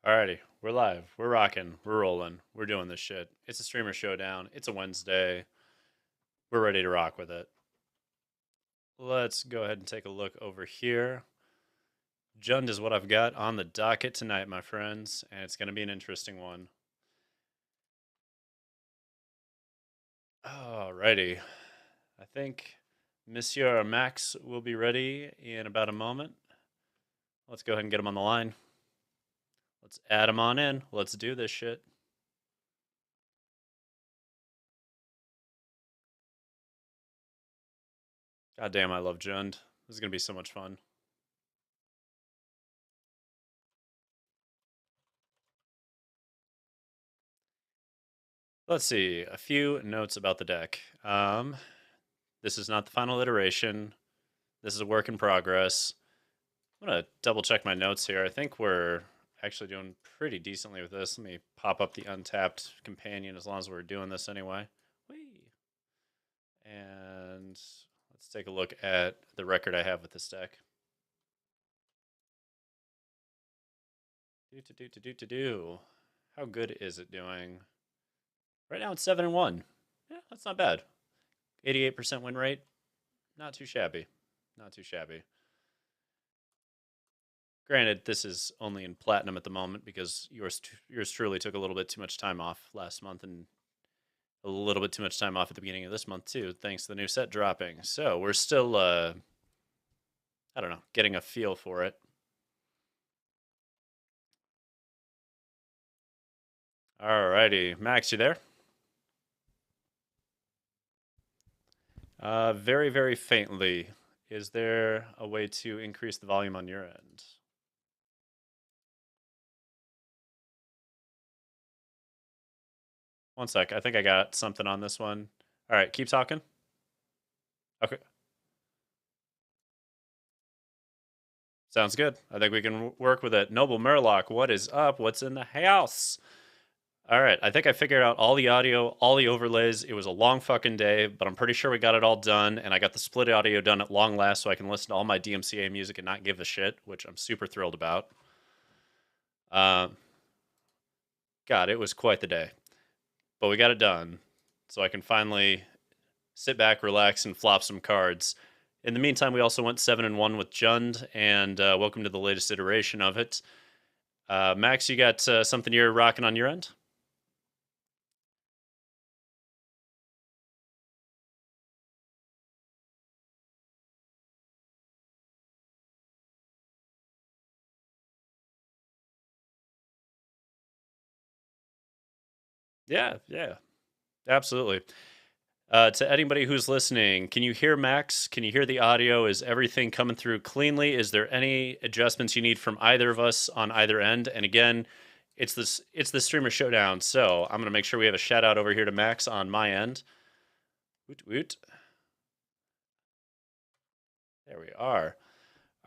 Alrighty, we're live. We're rocking. We're rolling. We're doing this shit. It's a Streamer Showdown. It's a Wednesday. We're ready to rock with it. Let's go ahead and take a look over here. Jund is what I've got on the docket tonight, my friends, and it's going to be an interesting one. Alrighty. I think Monsieur Max will be ready in about a moment. Let's go ahead and get him on the line. Let's add him on in. Let's do this shit. God damn, I love Jund. This is going to be so much fun. Let's see, a few notes about the deck. This is not the final iteration. This is a work in progress. I'm going to double check my notes here. I think we're actually doing pretty decently with this. Let me pop up the untapped companion as long as we're doing this anyway. Whee! And let's take a look at the record I have with this deck. How good is it doing? Right now it's 7-1. Yeah, that's not bad. 88% win rate. Not too shabby. Not too shabby. Granted, this is only in platinum at the moment because yours truly took a little bit too much time off last month and a little bit too much time off at the beginning of this month too, thanks to the new set dropping. So we're still, I don't know, getting a feel for it. Alrighty, Max, you there? Very, very faintly. Is there a way to increase the volume on your end? One sec. I think I got something on this one. All right, keep talking. Okay. Sounds good. I think we can work with it. Noble Murloc, what is up? What's in the house? All right, I think I figured out all the audio, all the overlays. It was a long fucking day, but I'm pretty sure we got it all done, and I got the split audio done at long last so I can listen to all my DMCA music and not give a shit, which I'm super thrilled about. God, it was quite the day. But we got it done, so I can finally sit back, relax, and flop some cards. In the meantime, we also went 7-1 with Jund, and welcome to the latest iteration of it. Max, you got something you're rocking on your end? Yeah, absolutely. To anybody who's listening, can you hear Max? Can you hear the audio? Is everything coming through cleanly? Is there any adjustments you need from either of us on either end? And again, it's the Streamer Showdown, so I'm gonna make sure we have a shout out over here to Max on my end. Woot woot. There we are.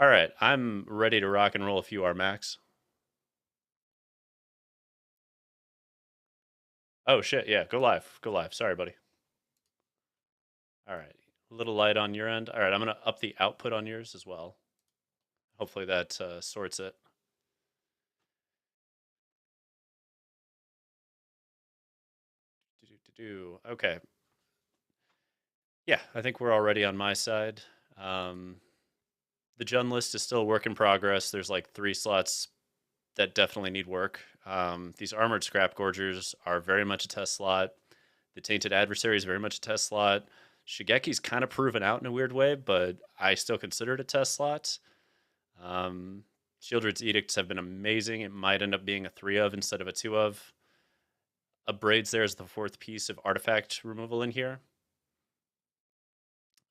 All right, I'm ready to rock and roll if you are, Max. Oh shit, yeah, go live. Go live. Sorry, buddy. All right. A little light on your end. All right, I'm going to up the output on yours as well. Hopefully that sorts it. Okay. Yeah, I think we're already on my side. The Jund list is still a work in progress. There's like 3 slots that definitely need work. These Armored Scrap Gorgers are very much a test slot. The Tainted Adversary is very much a test slot. Shigeki's kind of proven out in a weird way, but I still consider it a test slot. Shieldred's Edicts have been amazing. It might end up being a 3 of instead of a 2 of. Braids there is the 4th piece of artifact removal in here.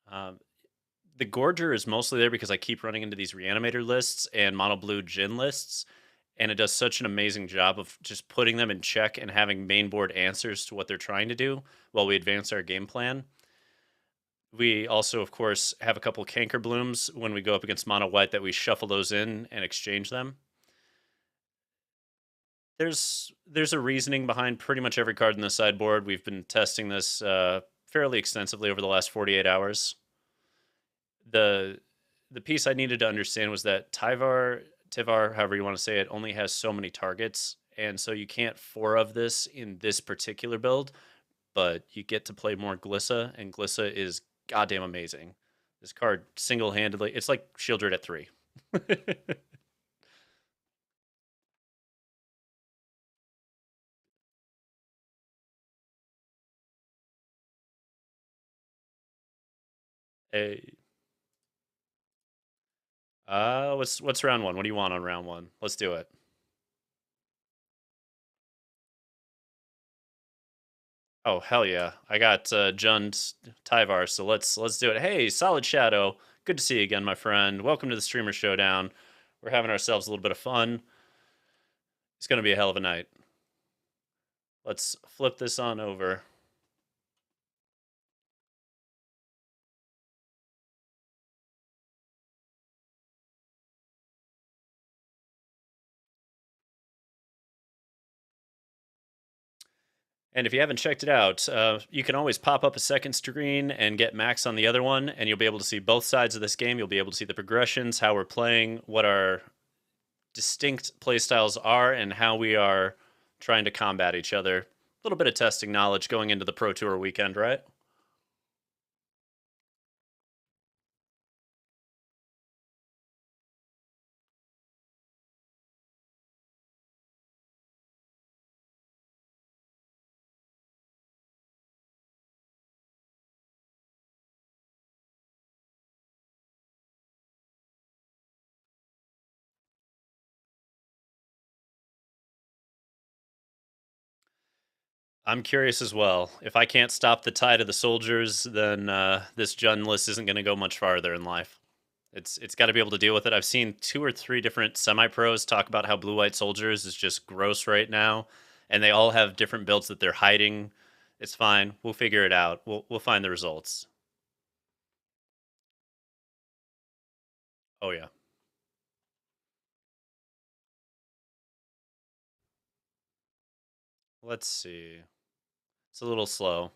The Gorger is mostly there because I keep running into these Reanimator lists and Mono Blue Djinn lists, and it does such an amazing job of just putting them in check and having main board answers to what they're trying to do while we advance our game plan. We also, of course, have a couple Canker Blooms when we go up against Mono White that we shuffle those in and exchange them. There's a reasoning behind pretty much every card in the sideboard. We've been testing this fairly extensively over the last 48 hours. The piece I needed to understand was that Tyvar Tyvar, however you want to say it, only has so many targets, and so you can't 4 of this in this particular build, but you get to play more Glissa, and Glissa is goddamn amazing. This card single-handedly, it's like Shieldred at 3. Hey. What's round 1? What do you want on round 1? Let's do it. Oh hell yeah! I got Junn's Tyvar, so let's do it. Hey, Solid Shadow, good to see you again, my friend. Welcome to the Streamer Showdown. We're having ourselves a little bit of fun. It's gonna be a hell of a night. Let's flip this on over. And if you haven't checked it out, you can always pop up a second screen and get Max on the other one, and you'll be able to see both sides of this game. You'll be able to see the progressions, how we're playing, what our distinct playstyles are, and how we are trying to combat each other. A little bit of testing knowledge going into the Pro Tour weekend, right? I'm curious as well. If I can't stop the tide of the soldiers, then this Jund list isn't going to go much farther in life. It's got to be able to deal with it. I've seen 2 or 3 different semi-pros talk about how blue-white soldiers is just gross right now, and they all have different builds that they're hiding. It's fine. We'll figure it out. We'll find the results. Oh yeah. Let's see. It's a little slow.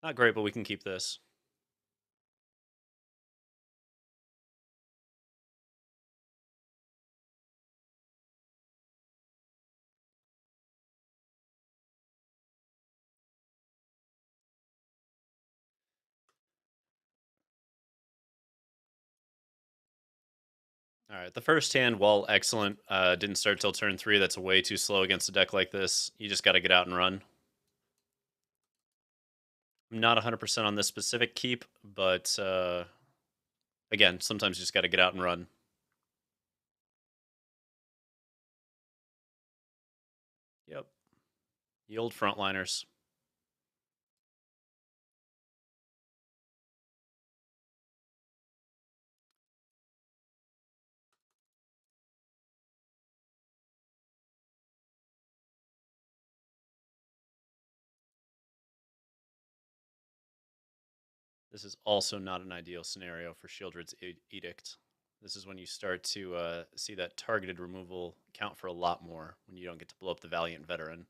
Not great, but we can keep this. All right, the first hand, while excellent, didn't start till turn 3. That's way too slow against a deck like this. You just got to get out and run. I'm not 100% on this specific keep, but again, sometimes you just got to get out and run. Yep. The old frontliners. This is also not an ideal scenario for Shieldred's Edict. This is when you start to see that targeted removal count for a lot more when you don't get to blow up the Valiant Veteran.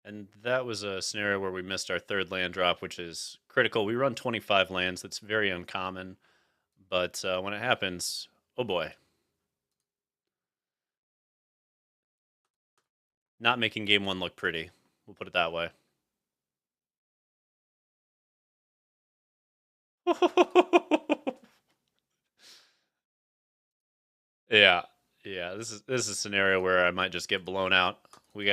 And that was a scenario where we missed our 3rd land drop, which is critical. We run 25 lands. That's very uncommon. But when it happens, oh boy. Not making game 1 look pretty. We'll put it that way. Yeah. Yeah, this is a scenario where I might just get blown out. We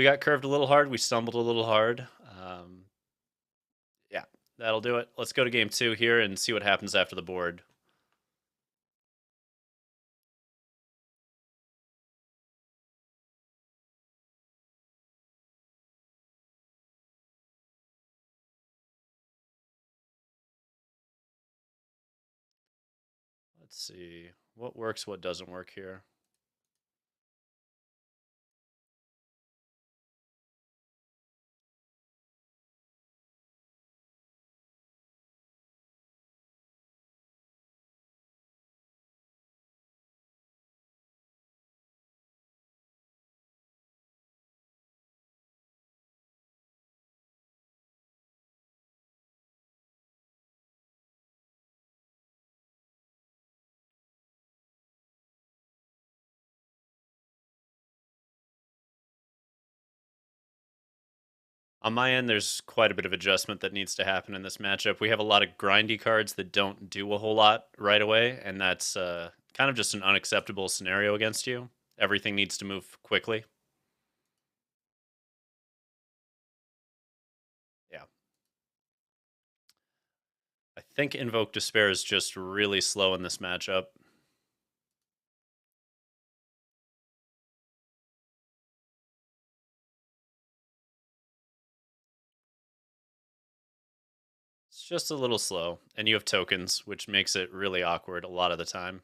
got curved a little hard. We stumbled a little hard. Yeah, that'll do it. Let's go to game 2 here and see what happens after the board. Let's see what works, what doesn't work here. On my end, there's quite a bit of adjustment that needs to happen in this matchup. We have a lot of grindy cards that don't do a whole lot right away, and that's kind of just an unacceptable scenario against you. Everything needs to move quickly. Yeah. I think Invoke Despair is just really slow in this matchup. It's just a little slow, and you have tokens, which makes it really awkward a lot of the time.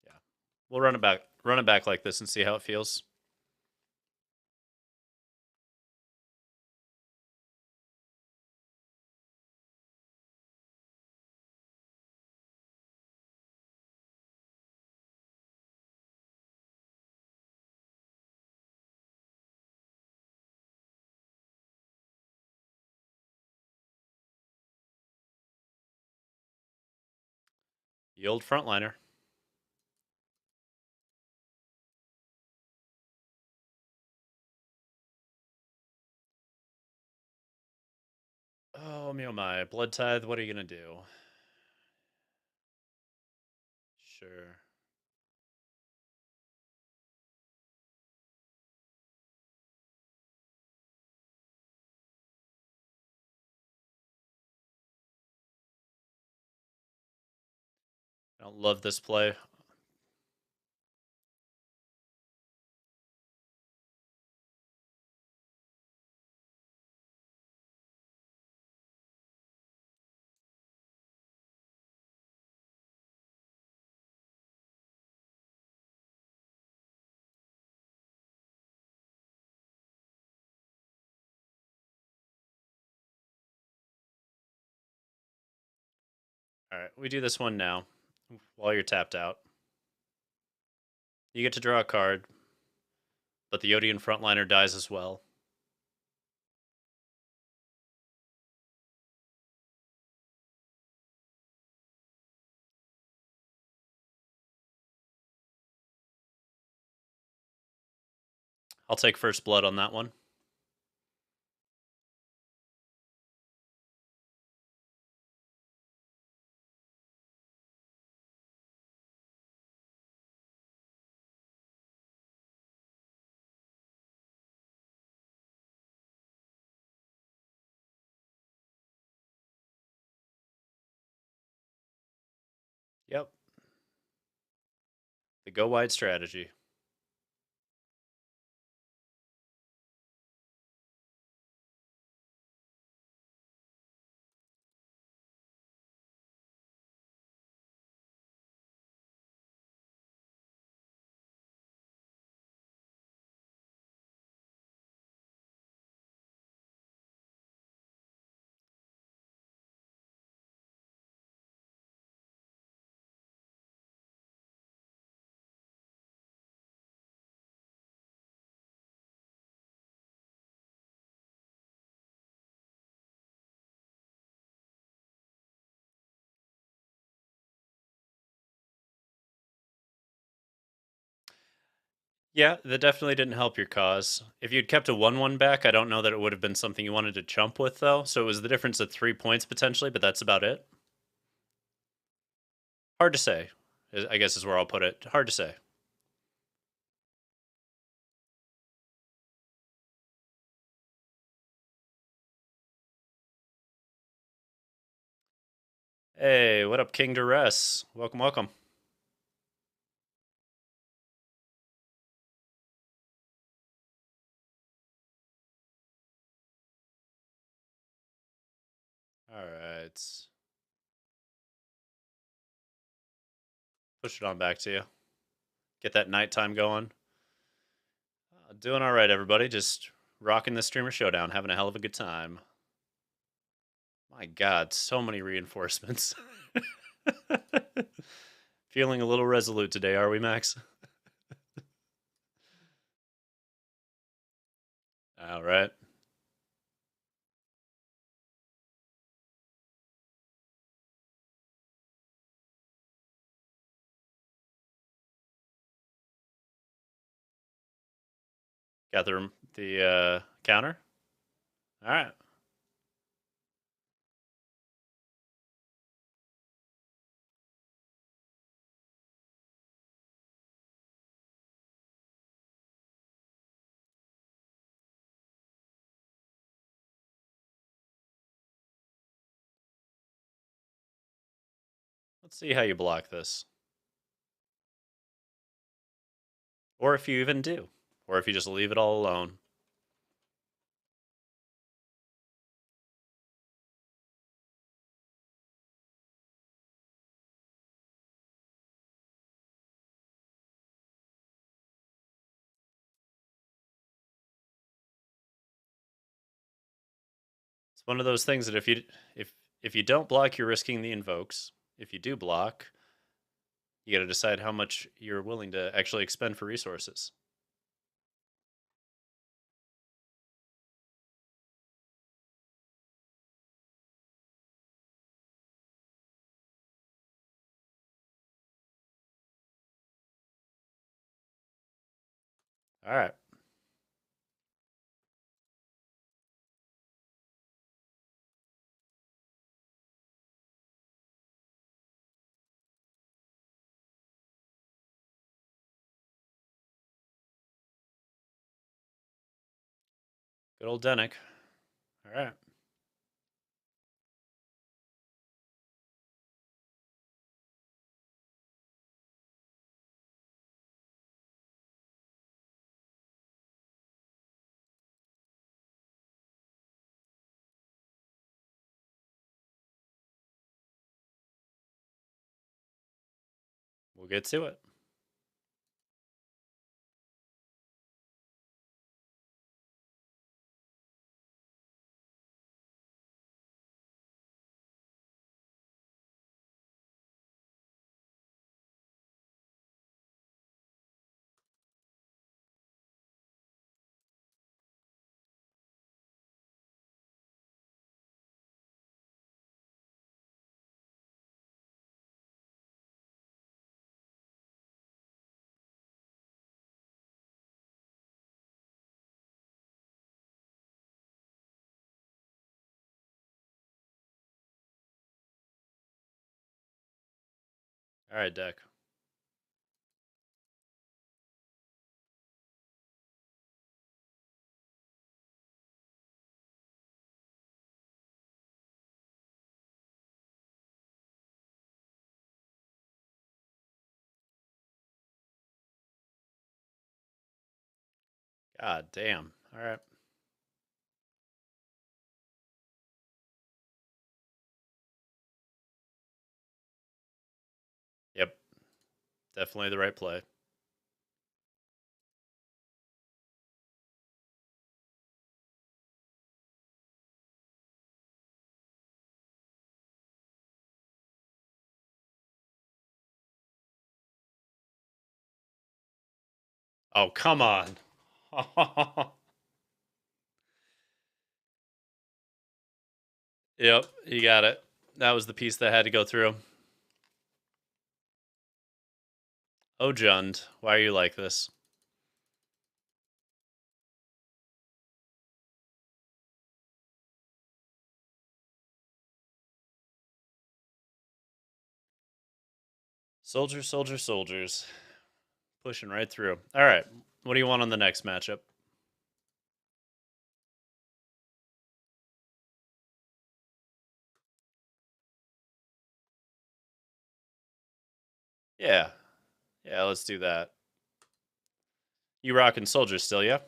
Yeah. We'll run it back like this and see how it feels. The old frontliner. Oh, me oh my. Blood Tithe, what are you going to do? Sure. I don't love this play. All right, we do this one now while you're tapped out. You get to draw a card, but the Yodian frontliner dies as well. I'll take first blood on that one. Yep. The go wide strategy. Yeah, that definitely didn't help your cause. If you'd kept a 1-1 back, I don't know that it would have been something you wanted to chump with, though. So it was the difference of 3 points potentially, but that's about it. Hard to say, I guess is where I'll put it. Hard to say. Hey, what up, King Duress? Welcome, welcome. All right. Push it on back to you. Get that nighttime going. Doing all right, everybody. Just rocking the Streamer Showdown, having a hell of a good time. My God, so many reinforcements. Feeling a little resolute today, are we, Max? All right. Got the counter? Alright. Let's see how you block this. Or if you even do. Or if you just leave it all alone. It's one of those things that if you don't block, you're risking the invokes. If you do block, you got to decide how much you're willing to actually expend for resources. All right. Good old Denick. All right. We'll get to it. All right, deck. God damn. All right. Yep. Definitely the right play. Oh, come on. Yep, you got it. That was the piece that had to go through. Oh, Jund, why are you like this? Soldiers, soldiers, soldiers. Pushing right through. All right. What do you want on the next matchup? Yeah. Yeah, let's do that. You rocking soldiers still, yeah?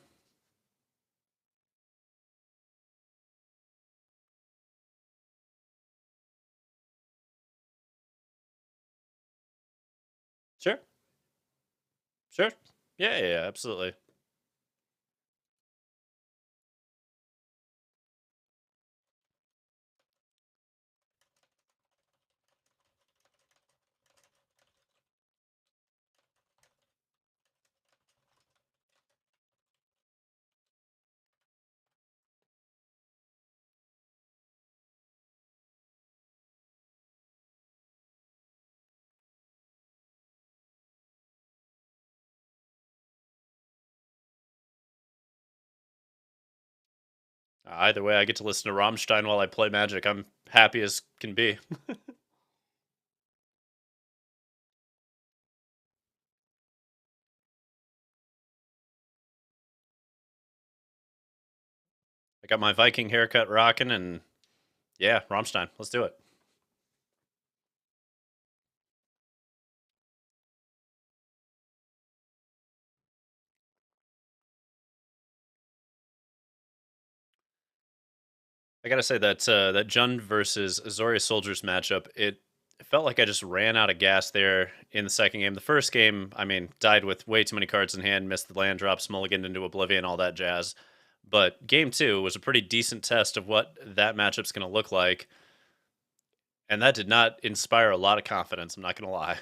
Sure. Sure. Yeah, yeah, yeah, absolutely. Either way, I get to listen to Rammstein while I play Magic. I'm happy as can be. I got my Viking haircut rocking, and yeah, Rammstein. Let's do it. I gotta say that that Jund versus Azorious Soldiers matchup, it felt like I just ran out of gas there in the second game. The first game, I mean, died with way too many cards in hand, missed the land drops, mulliganed into Oblivion, all that jazz. But game two was a pretty decent test of what that matchup's going to look like, and that did not inspire a lot of confidence. I'm not going to lie.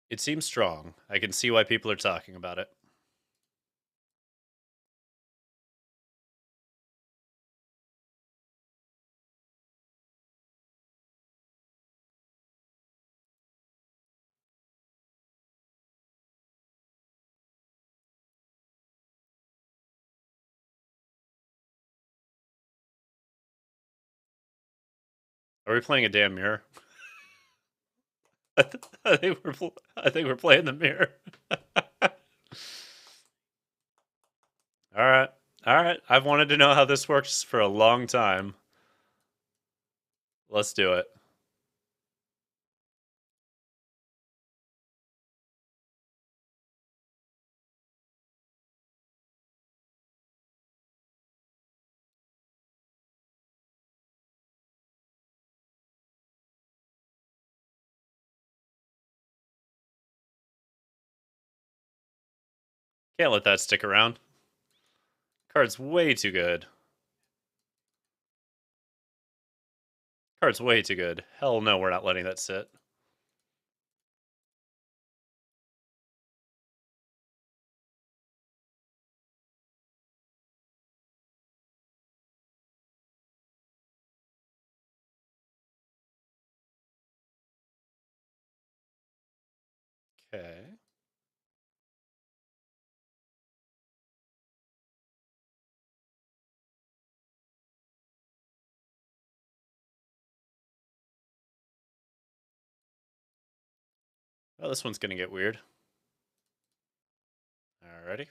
It seems strong. I can see why people are talking about it. Are we playing a damn mirror? I think we're playing the mirror. All right. All right. I've wanted to know how this works for a long time. Let's do it. Can't let that stick around. Card's way too good. Card's way too good. Hell no, we're not letting that sit. Okay. Oh, this one's gonna get weird. Alrighty.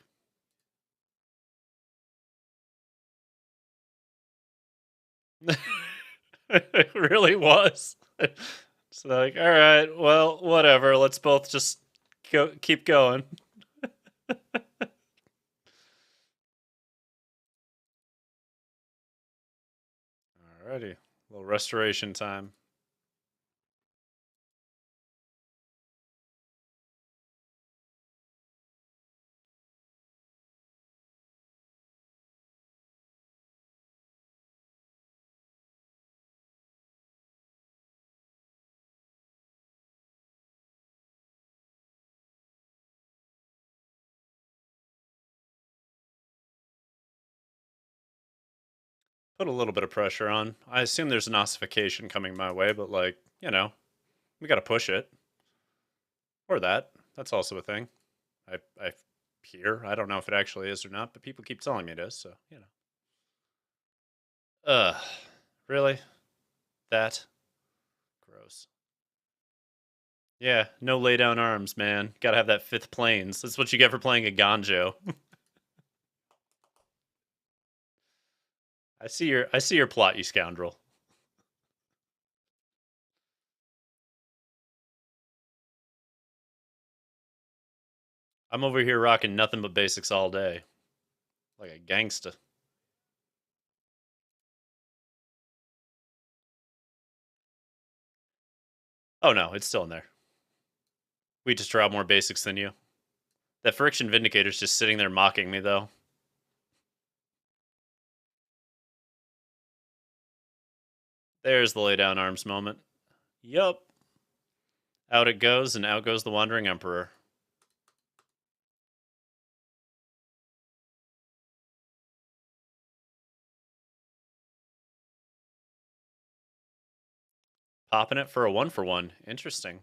It really was. It's like, all right, well, whatever. Let's both just keep going. Alrighty. A little restoration time. Put a little bit of pressure on. I assume there's an ossification coming my way, but like, we gotta push it. Or that. That's also a thing. I hear. I don't know if it actually is or not, but people keep telling me it is, so. Ugh. Really? That? Gross. Yeah, no lay down arms, man. Gotta have that fifth planes. That's what you get for playing a Ganjo. I see your plot, you scoundrel. I'm over here rocking nothing but basics all day. Like a gangsta. Oh no, it's still in there. We just draw more basics than you. That Friction Vindicator's just sitting there mocking me, though. There's the lay down arms moment. Yup. Out it goes, and out goes the Wandering Emperor. Popping it for a 1-for-1. Interesting.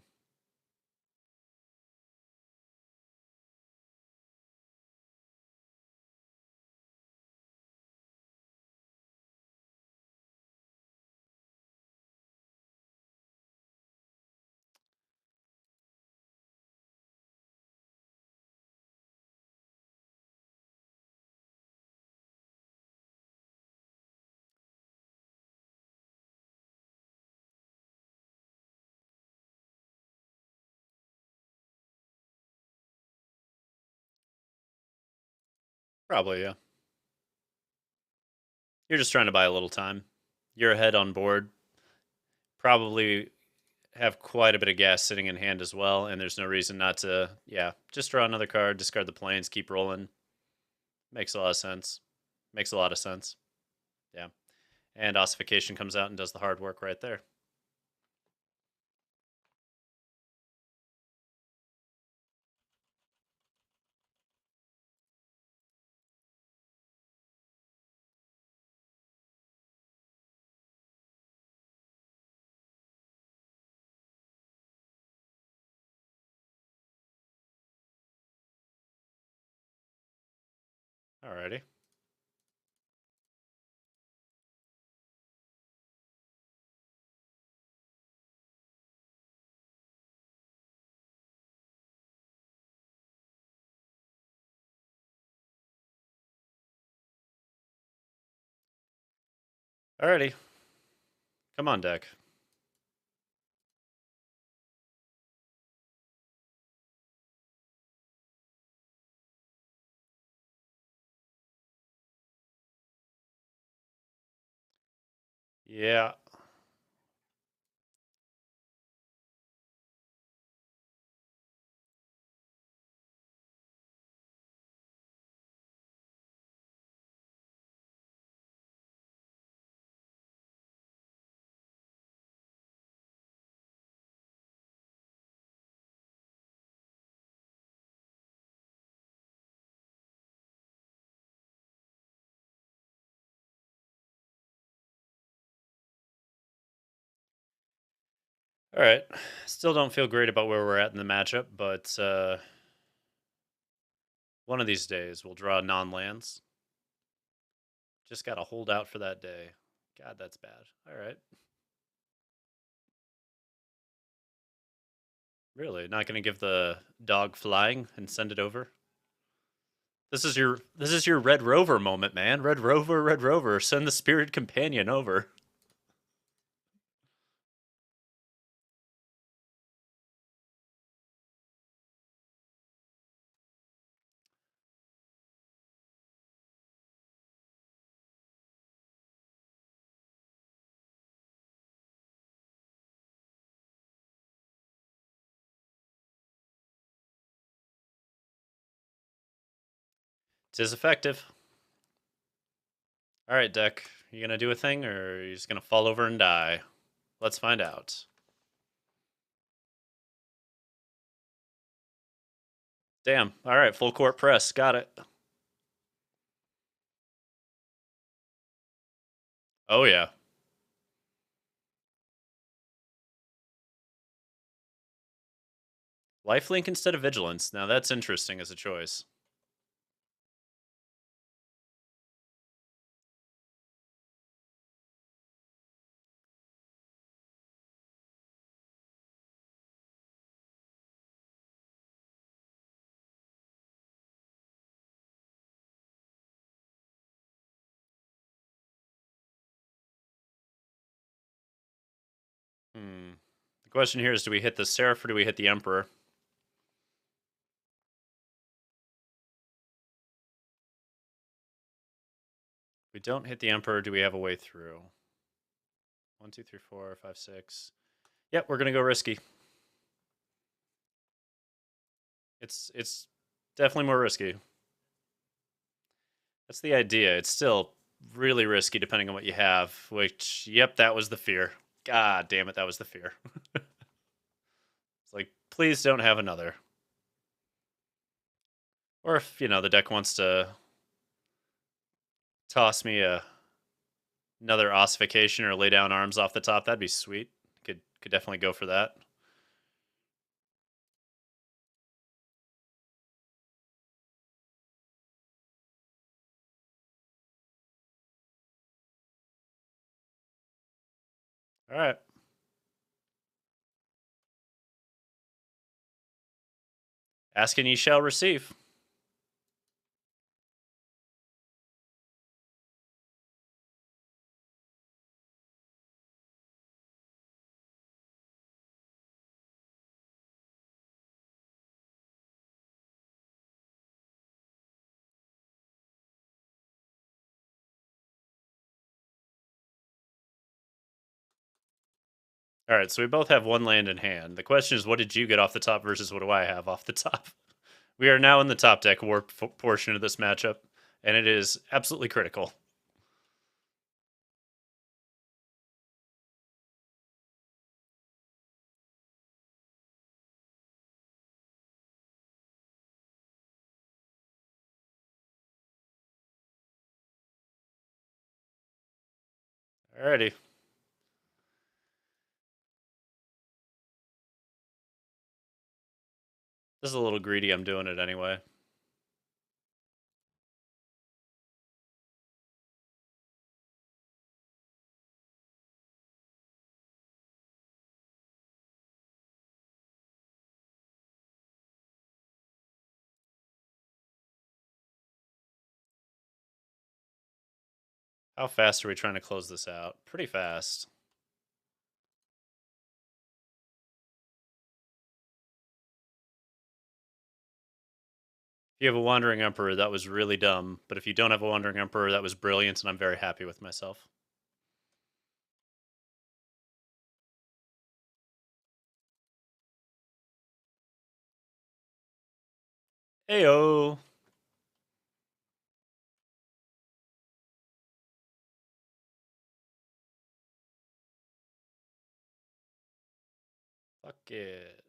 Probably, yeah. You're just trying to buy a little time. You're ahead on board. Probably have quite a bit of gas sitting in hand as well, and there's no reason not to, yeah, just draw another card, discard the planes, keep rolling. Makes a lot of sense. Makes a lot of sense. Yeah. And Ossification comes out and does the hard work right there. Alrighty. Alrighty. Come on, deck. Yeah. Alright. Still don't feel great about where we're at in the matchup, but one of these days we'll draw non-lands. Just gotta hold out for that day. God, that's bad. Alright. Really? Not gonna give the dog flying and send it over? This is your Red Rover moment, man. Red Rover, send the spirit companion over. Tis effective. Alright, deck. You gonna do a thing, or are you just gonna fall over and die? Let's find out. Damn. Alright, full court press. Got it. Oh, yeah. Lifelink instead of Vigilance. Now that's interesting as a choice. The question here is, do we hit the Seraph or do we hit the Emperor? If we don't hit the Emperor, do we have a way through? 1, 2, 3, 4, 5, 6. Yep, we're gonna go risky. It's definitely more risky. That's the idea. It's still really risky depending on what you have, which, yep, that was the fear. God damn it, that was the fear. It's like, please don't have another. Or if, the deck wants to toss me another ossification or lay down arms off the top, that'd be sweet. Could definitely go for that. All right. Ask and ye shall receive. All right, so we both have one land in hand. The question is, what did you get off the top versus what do I have off the top? We are now in the top deck war portion of this matchup, and it is absolutely critical. Alrighty. This is a little greedy. I'm doing it anyway. How fast are we trying to close this out? Pretty fast. If you have a Wandering Emperor, that was really dumb. But if you don't have a Wandering Emperor, that was brilliant, and I'm very happy with myself. Heyo. Fuck it.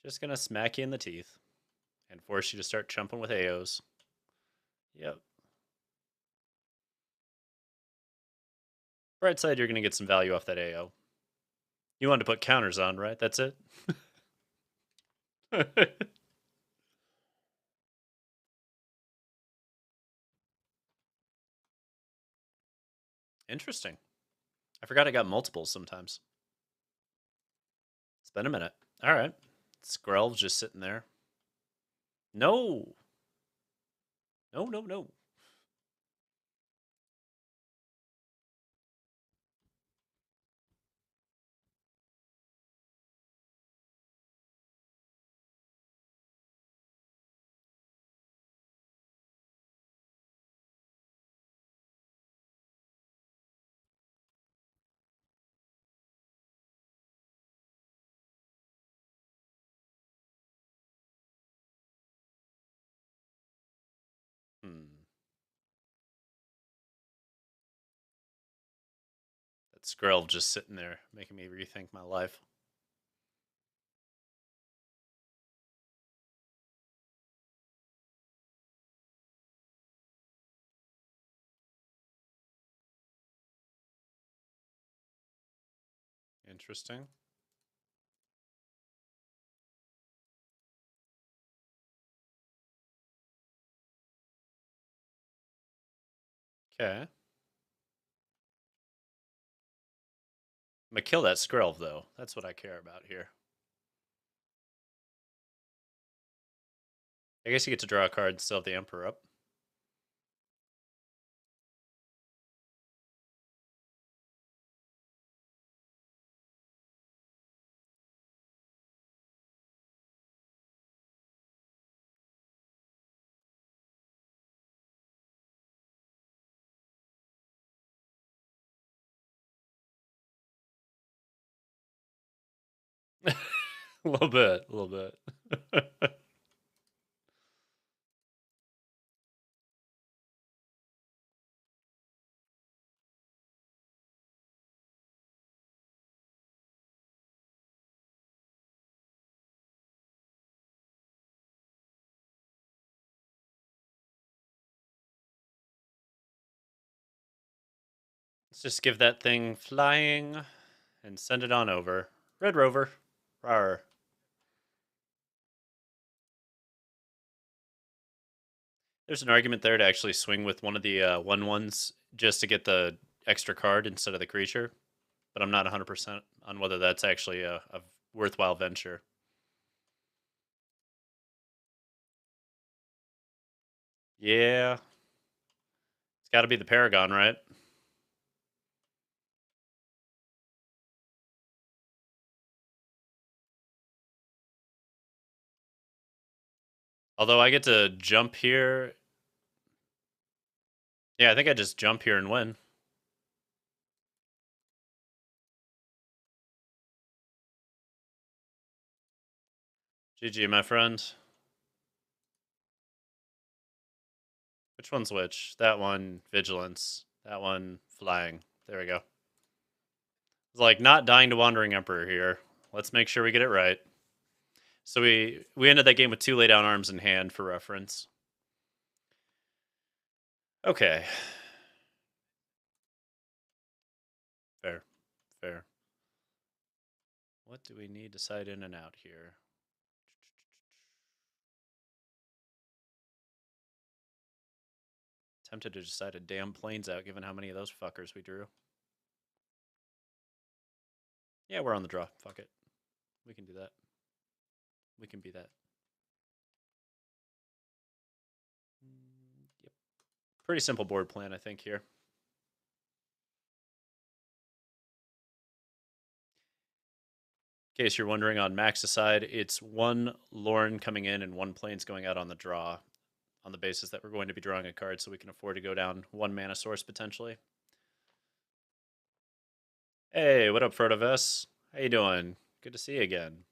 Just gonna smack you in the teeth and force you to start chumping with AOs. Yep. Bright side, you're gonna get some value off that AO. You wanted to put counters on, right? That's it? Interesting. I forgot I got multiples sometimes. It's been a minute. All right. Skrell's just sitting there. No. No, no, no. That Skrell just sitting there, making me rethink my life. Interesting. Okay. I'm gonna kill that Skrell, though. That's what I care about here. I guess you get to draw a card and still have the Emperor up. A little bit. A little bit. Let's just give that thing flying and send it on over. Red Rover. Rawr. There's an argument there to actually swing with one of the 1/1s just to get the extra card instead of the creature, but I'm not 100% on whether that's actually a worthwhile venture. Yeah. It's got to be the Paragon, right? Although I get to jump here. Yeah, I think I just jump here and win. GG, my friend. Which one's which? That one, Vigilance. That one, Flying. There we go. It's like not dying to Wandering Emperor here. Let's make sure we get it right. So we ended that game with 2 lay down arms in hand for reference. Okay. Fair. Fair. What do we need to side in and out here? Tempted to just side a damn planes out given how many of those fuckers we drew. Yeah, we're on the draw. Fuck it. We can do that. We can be that. Yep. Pretty simple board plan, I think, here. In case you're wondering, on Max's side, it's 1 Lorn coming in and 1 Plains going out on the draw, on the basis that we're going to be drawing a card so we can afford to go down 1 mana source potentially. Hey, what up, Frotovess? How you doing? Good to see you again.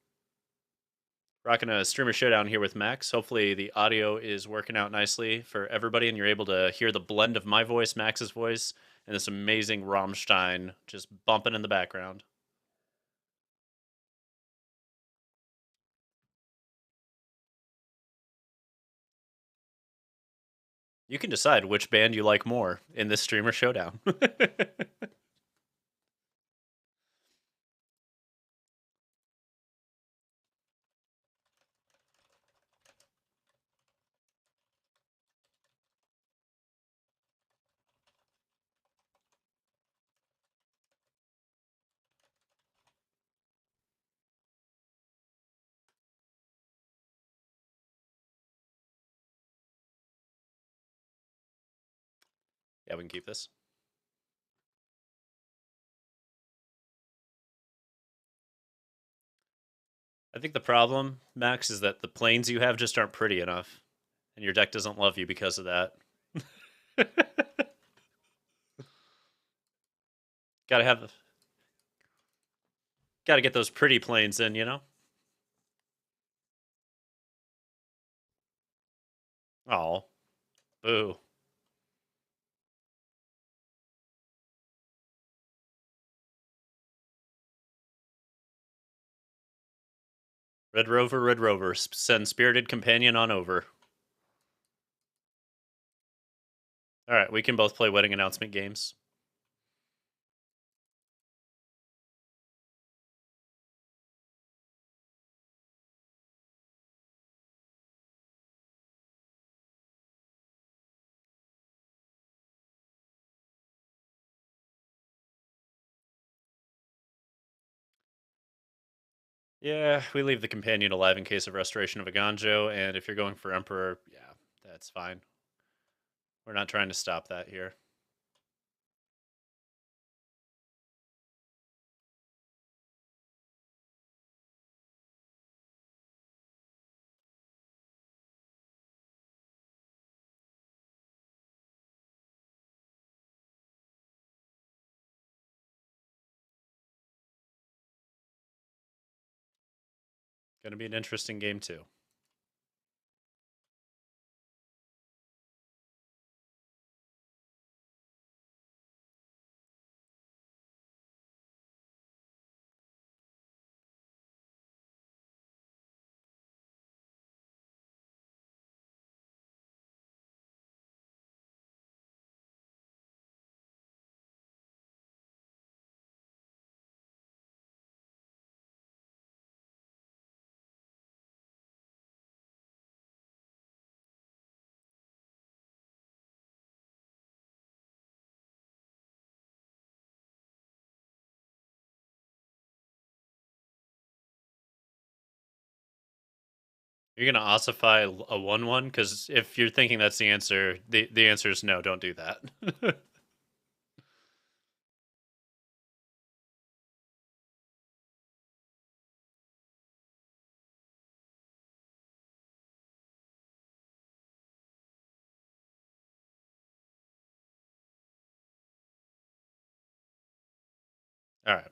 Rocking a Streamer Showdown here with Max. Hopefully the audio is working out nicely for everybody and you're able to hear the blend of my voice, Max's voice, and this amazing Rammstein just bumping in the background. You can decide which band you like more in this Streamer Showdown. Yeah, we can keep this. I think the problem, Max, is that the planes you have just aren't pretty enough, and your deck doesn't love you because of that. gotta get those pretty planes in, you know? Oh, boo. Red Rover, send Spirited Companion on over. Alright, we can both play wedding announcement games. Yeah, we leave the Companion alive in case of Restoration of Aganjo, and if you're going for Emperor, yeah, that's fine. We're not trying to stop that here. Gonna be an interesting game, too. You're gonna ossify a 1/1? Because if you're thinking that's the answer, the answer is no, don't do that. Alright.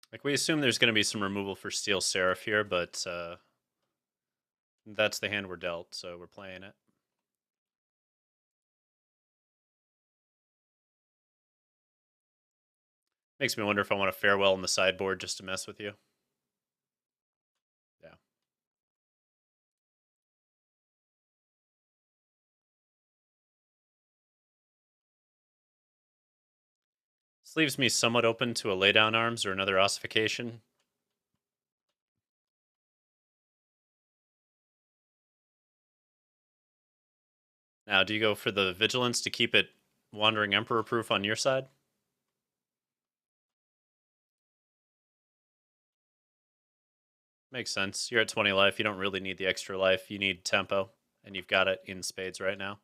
Like, we assume there's gonna be some removal for Steel Seraph here, but that's the hand we're dealt, so we're playing it. Makes me wonder if I want to Farewell in the sideboard just to mess with you. Yeah. This leaves me somewhat open to a Laydown Arms or another Ossification. Now, do you go for the Vigilance to keep it Wandering Emperor proof on your side? Makes sense. You're at 20 life. You don't really need the extra life. You need tempo, and you've got it in spades right now.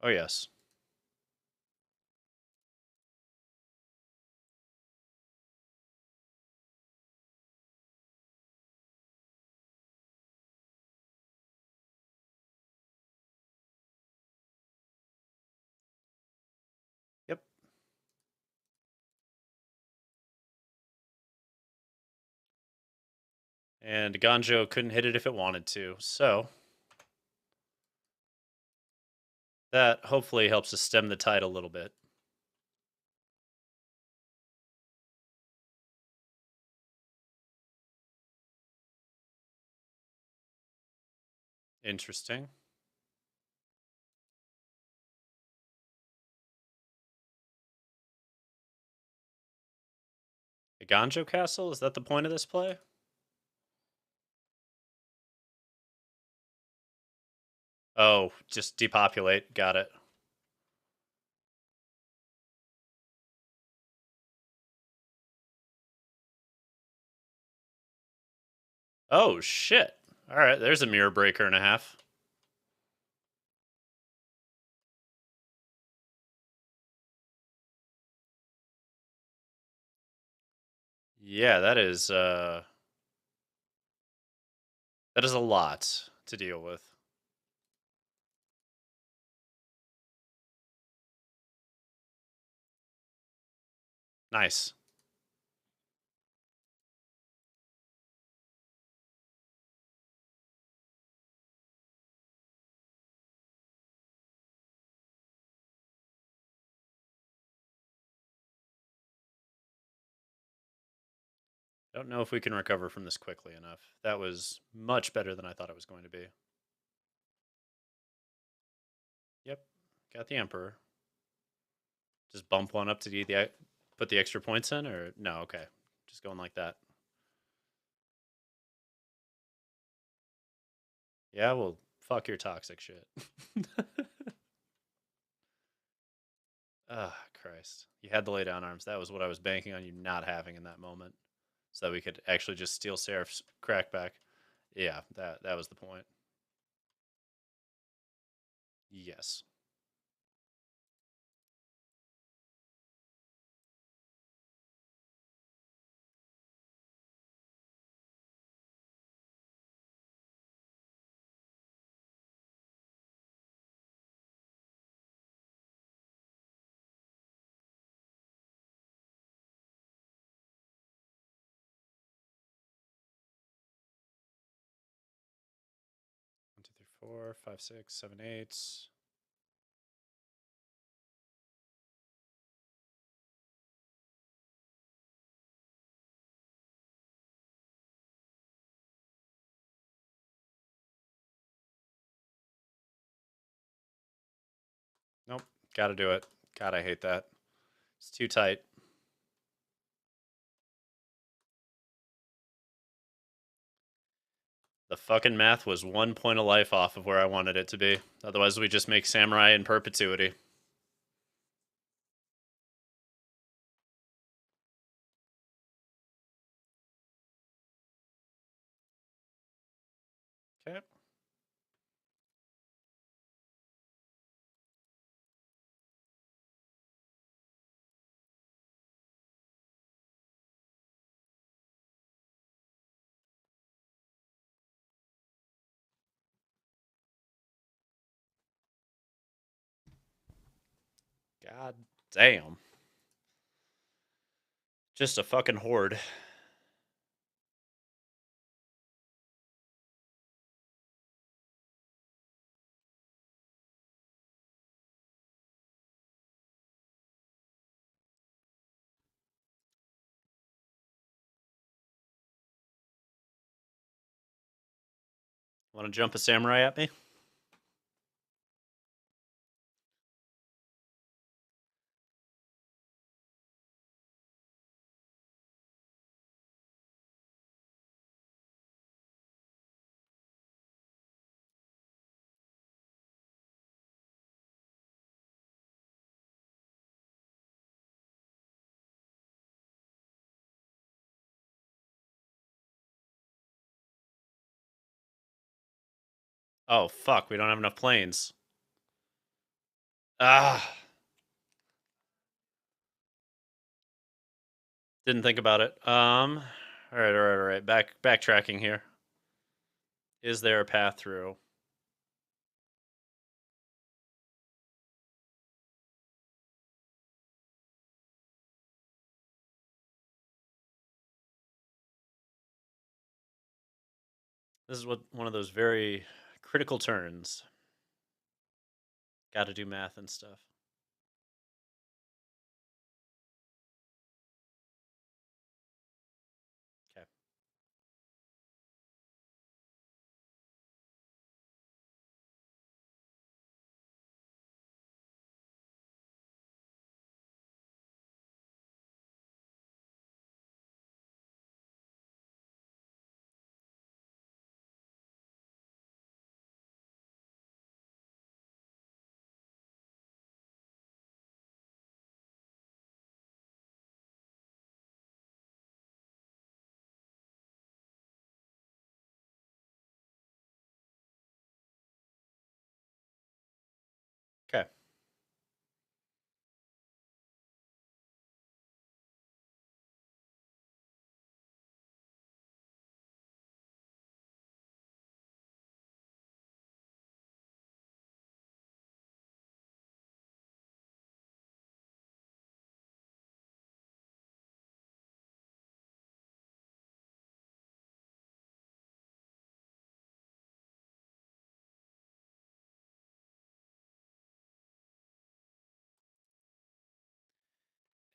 Oh, yes. Yep. And Ganjo couldn't hit it if it wanted to, so that hopefully helps us stem the tide a little bit. Interesting. A Ganjo Castle? Is that the point of this play? Oh, just depopulate. Got it. Oh, shit. All right, there's a Mirror Breaker and a half. Yeah, that is a lot to deal with. Nice. Don't know if we can recover from this quickly enough. That was much better than I thought it was going to be. Yep, got the Emperor. Just bump one up to put the extra points in, or no? Okay, just going like that. Yeah, well, fuck your toxic shit. Ah, Christ. You had the lay down arms. That was what I was banking on you not having in that moment. So that we could actually just steal Seraph's crackback. Yeah, that was the point. Yes. One, two, three, four, five, six, seven, eight. Nope. Gotta do it. God, I hate that. It's too tight. The fucking math was 1 point of life off of where I wanted it to be. Otherwise, we just make Samurai in perpetuity. Okay. God damn. Just a fucking horde. Want to jump a Samurai at me? Oh, fuck. We don't have enough planes. Ah. Didn't think about it. All right. Backtracking here. Is there a path through? This is one of those very critical turns. Got to do math and stuff. Okay. Okay.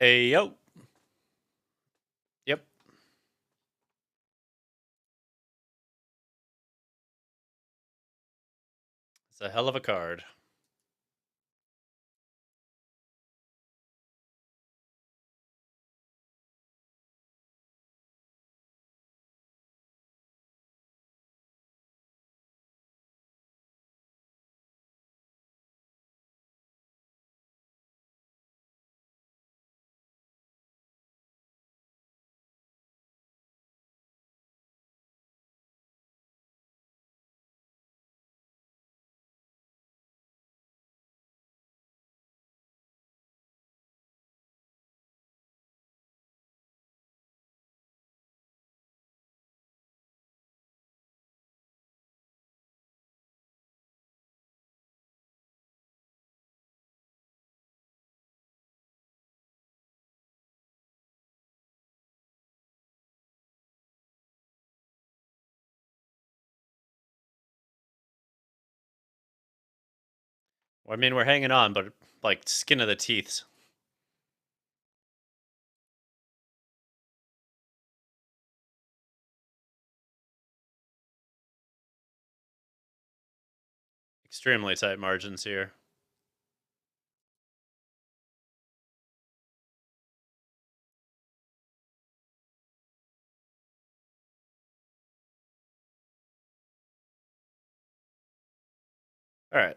Hey, yo. Yep. It's a hell of a card. Well, I mean, we're hanging on, but like skin of the teeth. Extremely tight margins here. All right.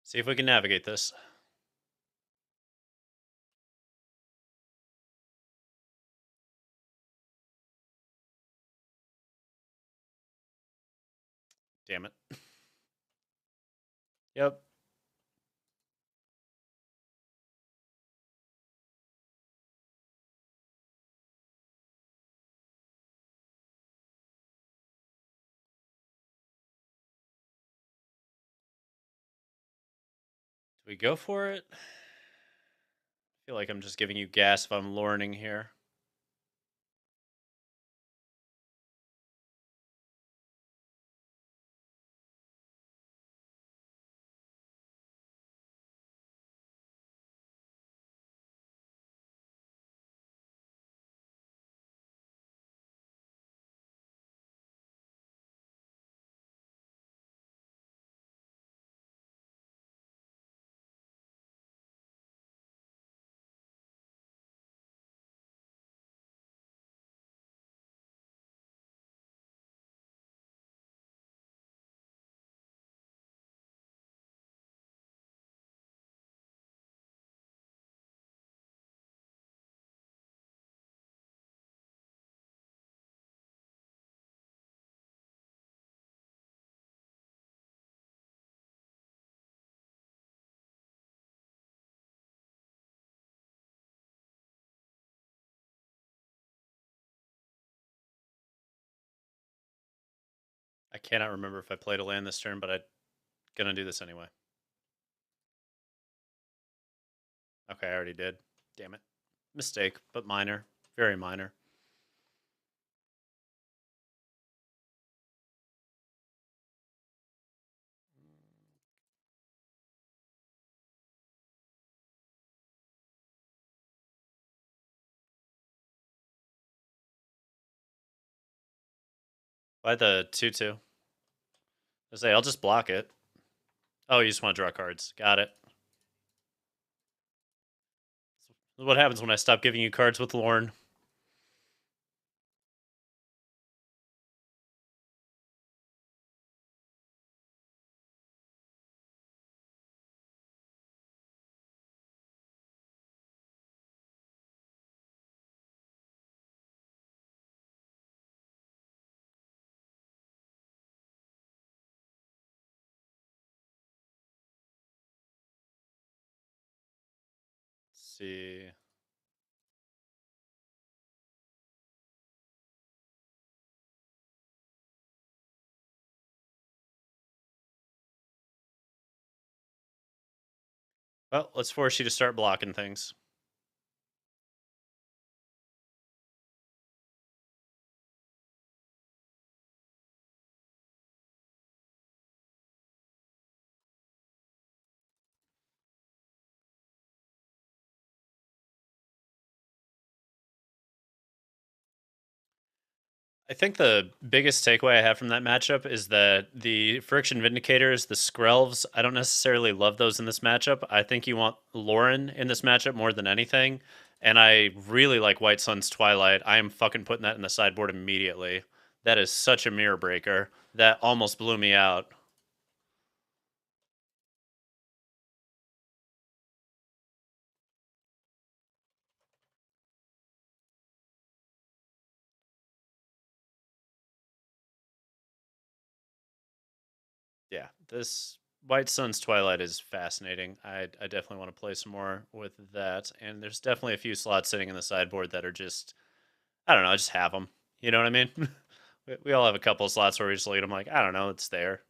See if we can navigate this. Damn it. Yep. Do we go for it? I feel like I'm just giving you gas if I'm lorning here. I cannot remember if I played a land this turn, but I'm gonna do this anyway. Okay, I already did. Damn it. Mistake, but minor. Very minor. Why the 2/2? I say I'll just block it. Oh, you just want to draw cards. Got it. What happens when I stop giving you cards with Lorne? Let's see. Well, let's force you to start blocking things. I think the biggest takeaway I have from that matchup is that the Friction Vindicators, the Skrelvs, I don't necessarily love those in this matchup. I think you want Lauren in this matchup more than anything. And I really like White Sun's Twilight. I am fucking putting that in the sideboard immediately. That is such a mirror breaker. That almost blew me out. Yeah, this White Sun's Twilight is fascinating. I definitely want to play some more with that. And there's definitely a few slots sitting in the sideboard that are just, I don't know, just have them. You know what I mean? We all have a couple of slots where we just look at them like, I don't know, it's there.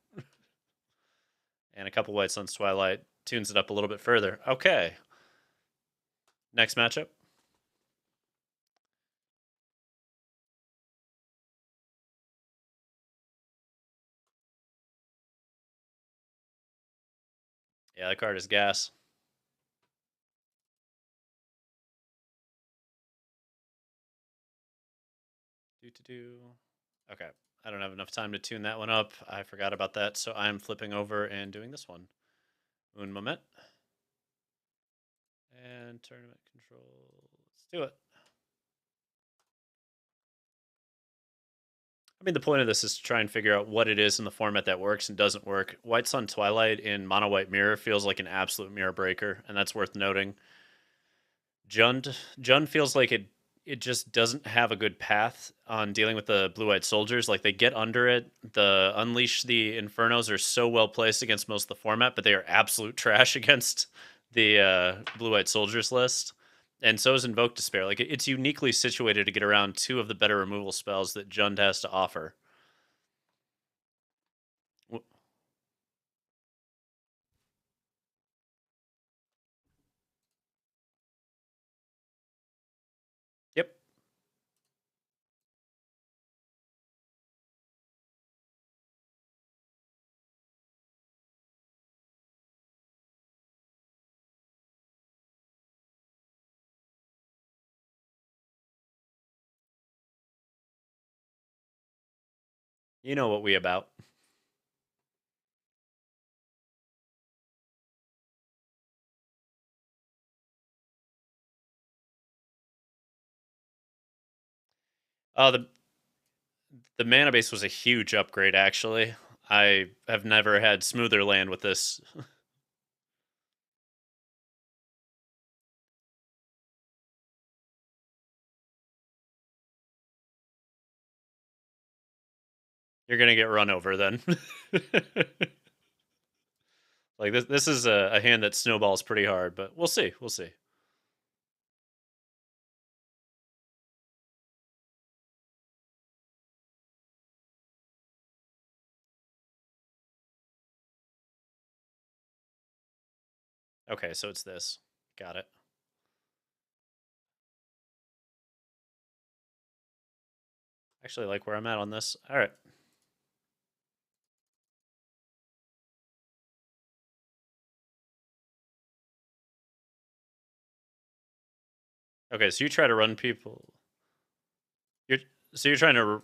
And a couple White Sun's Twilight tunes it up a little bit further. Okay. Next matchup. Yeah, that card is gas. Do. Okay. I don't have enough time to tune that one up. I forgot about that, so I'm flipping over and doing this one. Un moment. And tournament control. Let's do it. I mean, the point of this is to try and figure out what it is in the format that works and doesn't work. White Sun Twilight in Mono White Mirror feels like an absolute mirror breaker, and that's worth noting. Jund feels like it just doesn't have a good path on dealing with the blue-eyed soldiers. Like they get under it. The Unleash the Infernos are so well placed against most of the format, but they are absolute trash against the blue-eyed soldiers list. And so is Invoke Despair. Like it's uniquely situated to get around two of the better removal spells that Jund has to offer. Yep. You know what we about. The mana base was a huge upgrade, actually. I have never had smoother land with this. You're gonna get run over then. Like this is a hand that snowballs pretty hard, but we'll see. We'll see. Okay, so it's this. Got it. Actually, like where I'm at on this. All right. Okay, so you try to run people. You're so you're trying to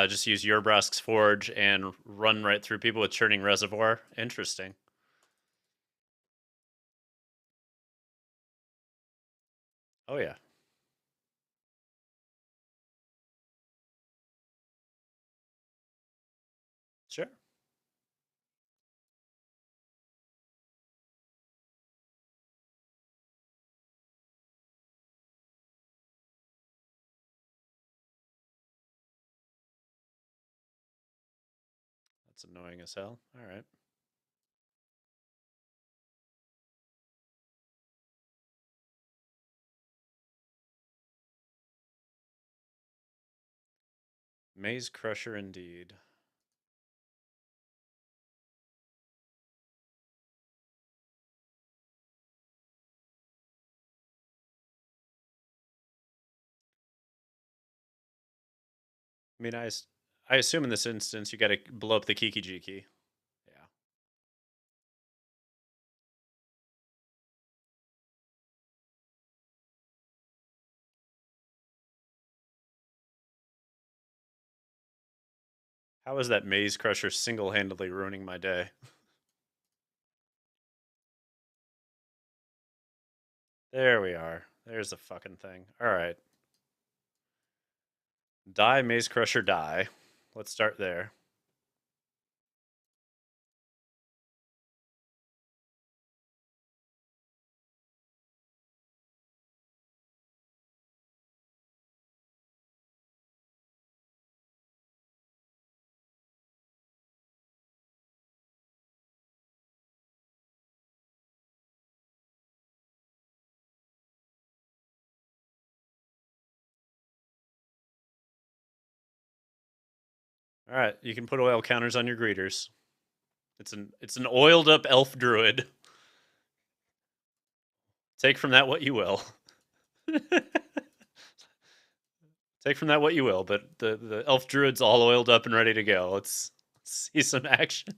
just use your Brusk's Forge and run right through people with Churning Reservoir. Interesting. Oh yeah. Sure. That's annoying as hell. All right. Maze Crusher indeed. I mean, I assume in this instance you got to blow up the Kiki Jiki. Yeah. How is that Maze Crusher single-handedly ruining my day? There we are. There's the fucking thing. All right. Die, Maze Crusher, die. let's start there. All right, you can put oil counters on your greeters. It's an oiled up elf druid. Take from that what you will. Take from that what you will, but the elf druid's all oiled up and ready to go. Let's see some action.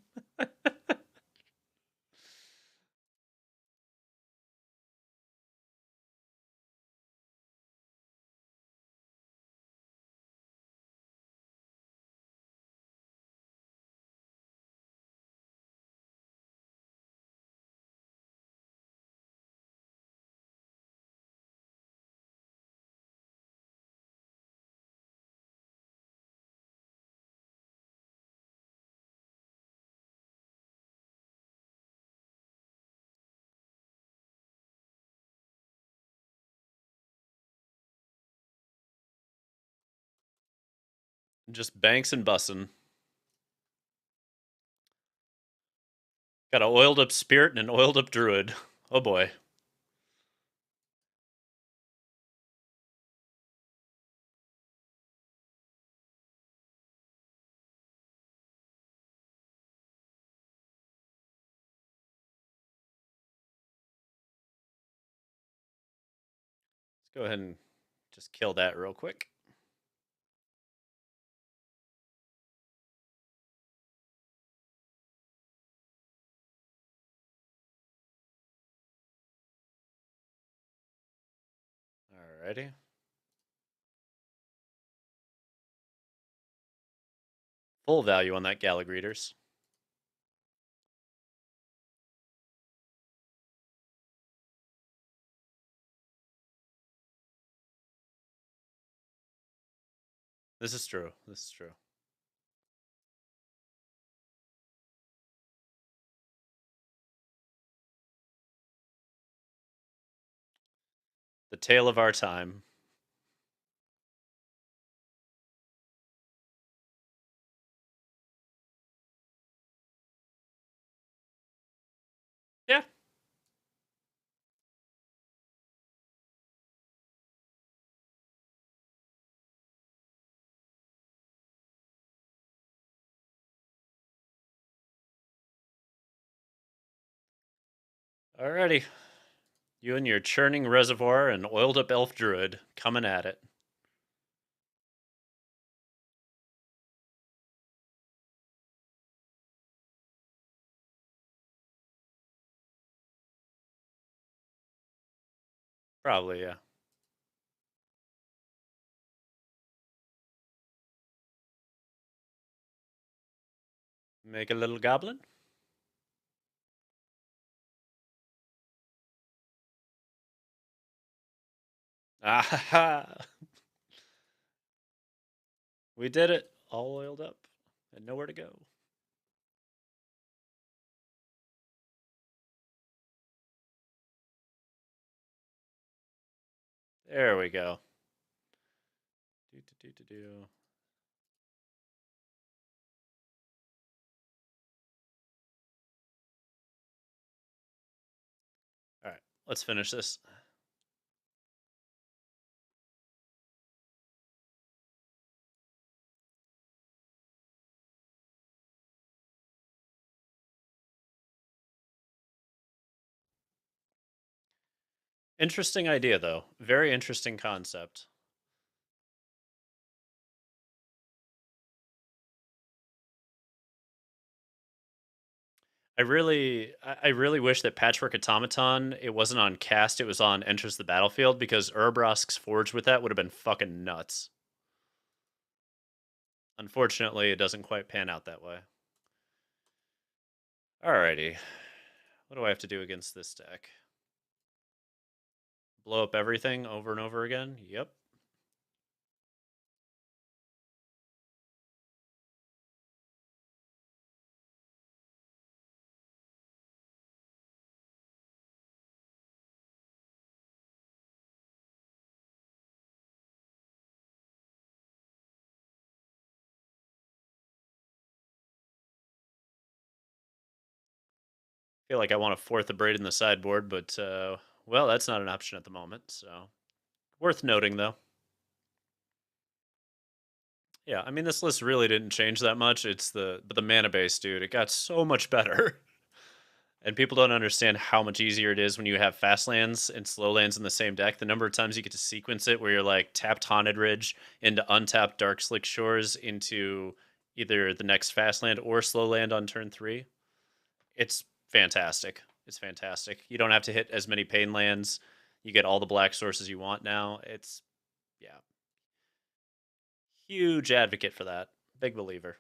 Just banks and bussin'. Got an oiled up spirit and an oiled up druid. Oh boy. Let's go ahead and just kill that real quick. Alrighty. Full value on that Gala Greeters. This is true. This is true. The tale of our time. Yeah. Alrighty. You and your churning reservoir and oiled up elf druid coming at it. Probably, yeah. Make a little goblin. Ah, we did it. All oiled up and nowhere to go. There we go. Do. All right, let's finish this. Interesting idea, though. Very interesting concept. I really wish that Patchwork Automaton, it wasn't on cast, it was on Enters the Battlefield, because Urbrosk's Forge with that would have been fucking nuts. Unfortunately, it doesn't quite pan out that way. Alrighty. What do I have to do against this deck? Blow up everything over and over again? Yep. Feel like I want a fourth Abrade in the sideboard, but well, that's not an option at the moment. So worth noting, though. Yeah, I mean, this list really didn't change that much. It's the mana base, dude. It got so much better. And people don't understand how much easier it is when you have fast lands and slow lands in the same deck. The number of times you get to sequence it where you're like tapped Haunted Ridge into untapped Dark Slick Shores into either the next fast land or slow land on turn 3. It's fantastic. It's fantastic. You don't have to hit as many pain lands. You get all the black sources you want now. It's, yeah, huge advocate for that. Big believer.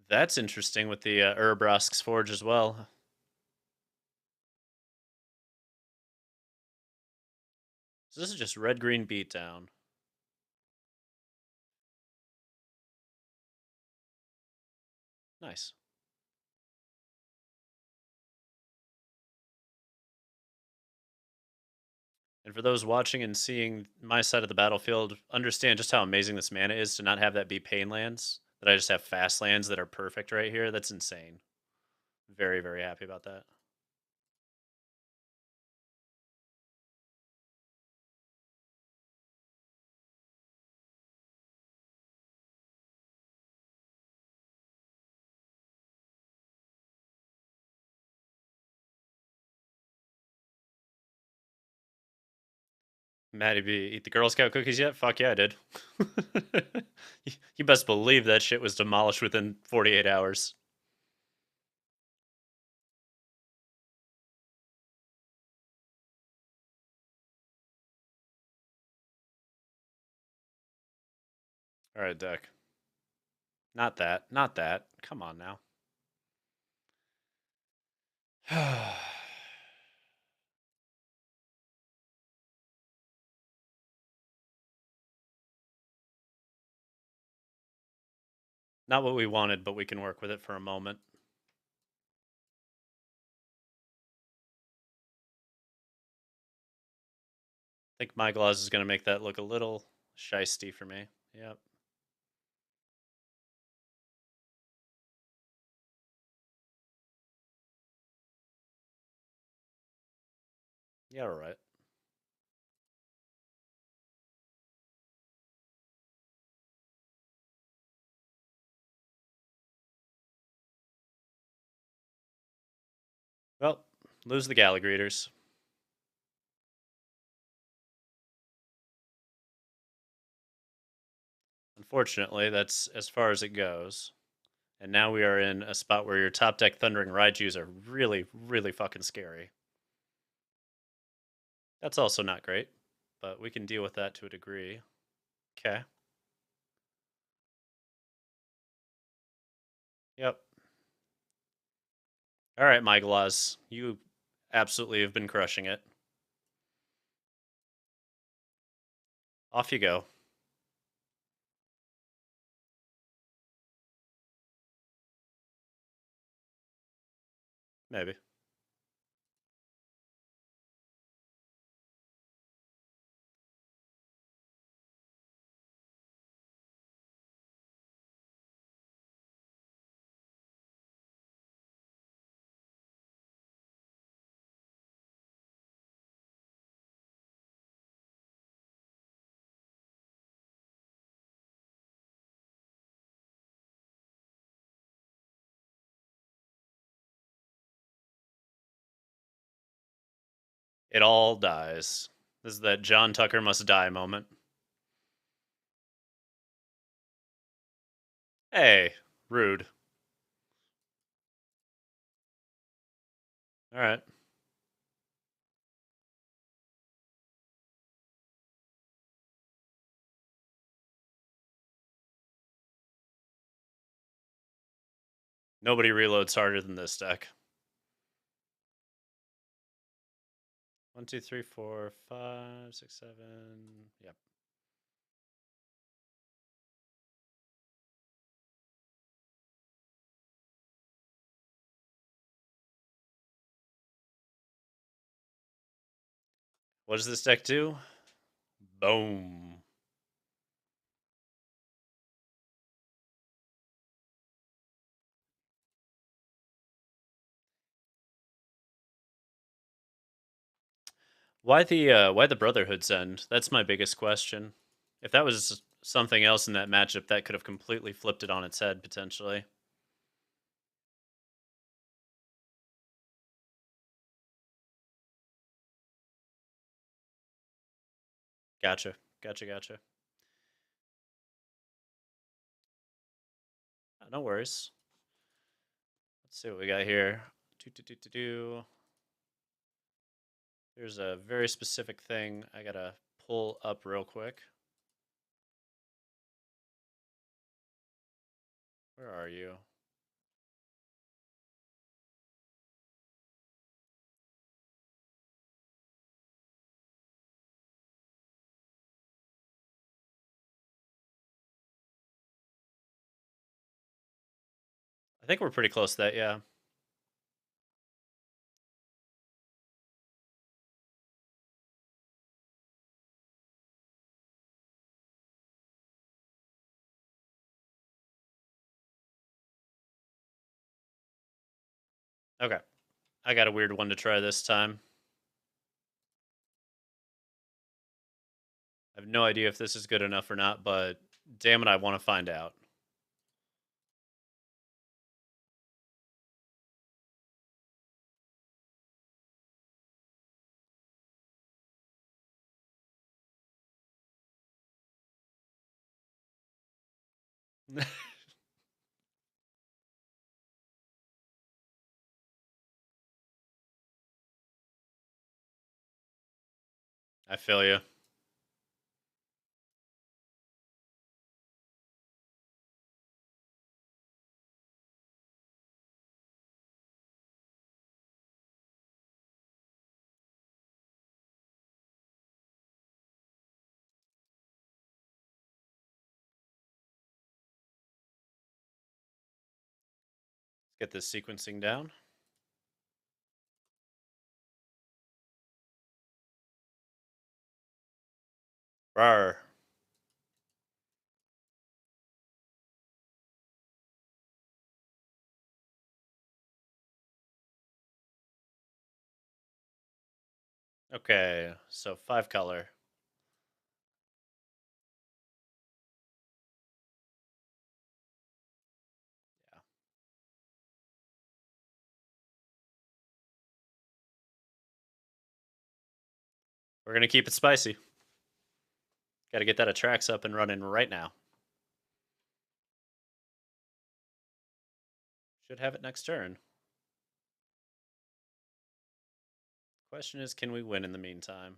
That's interesting with the Urbrask's Forge as well. So this is just red-green beatdown. Nice. And for those watching and seeing my side of the battlefield, understand just how amazing this mana is to not have that be pain lands, that I just have fast lands that are perfect right here. That's insane. Very, very happy about that. Maddie B, eat the Girl Scout cookies yet? Fuck yeah, I did. You best believe that shit was demolished within 48 hours. All right, deck. Not that. Not that. Come on now. Not what we wanted, but we can work with it for a moment. I think my Gloss is going to make that look a little shisty for me. Yep. Yeah, all right. Well, lose the Galley Greeters. Unfortunately, that's as far as it goes. And now we are in a spot where your top deck Thundering Raijus are really, really fucking scary. That's also not great, but we can deal with that to a degree. Okay. Yep. All right, my Gloss. You absolutely have been crushing it. Off you go. Maybe. It all dies. This is that John Tucker must die moment. Hey, rude. All right. Nobody reloads harder than this deck. 1, 2, 3, 4, 5, 6, 7. Yep. What does this deck do? Boom. Why the Brotherhood's End? That's my biggest question. If that was something else in that matchup, that could have completely flipped it on its head potentially. Gotcha. Gotcha. No worries. Let's see what we got here. There's a very specific thing I gotta pull up real quick. Where are you? I think we're pretty close to that, yeah. Okay. I got a weird one to try this time. I have no idea if this is good enough or not, but damn it, I want to find out. I feel you. Let's get this sequencing down. Rawr. Okay, so 5 color. Yeah. We're going to keep it spicy. Got to get that Atrax up and running right now. Should have it next turn. Question is, can we win in the meantime?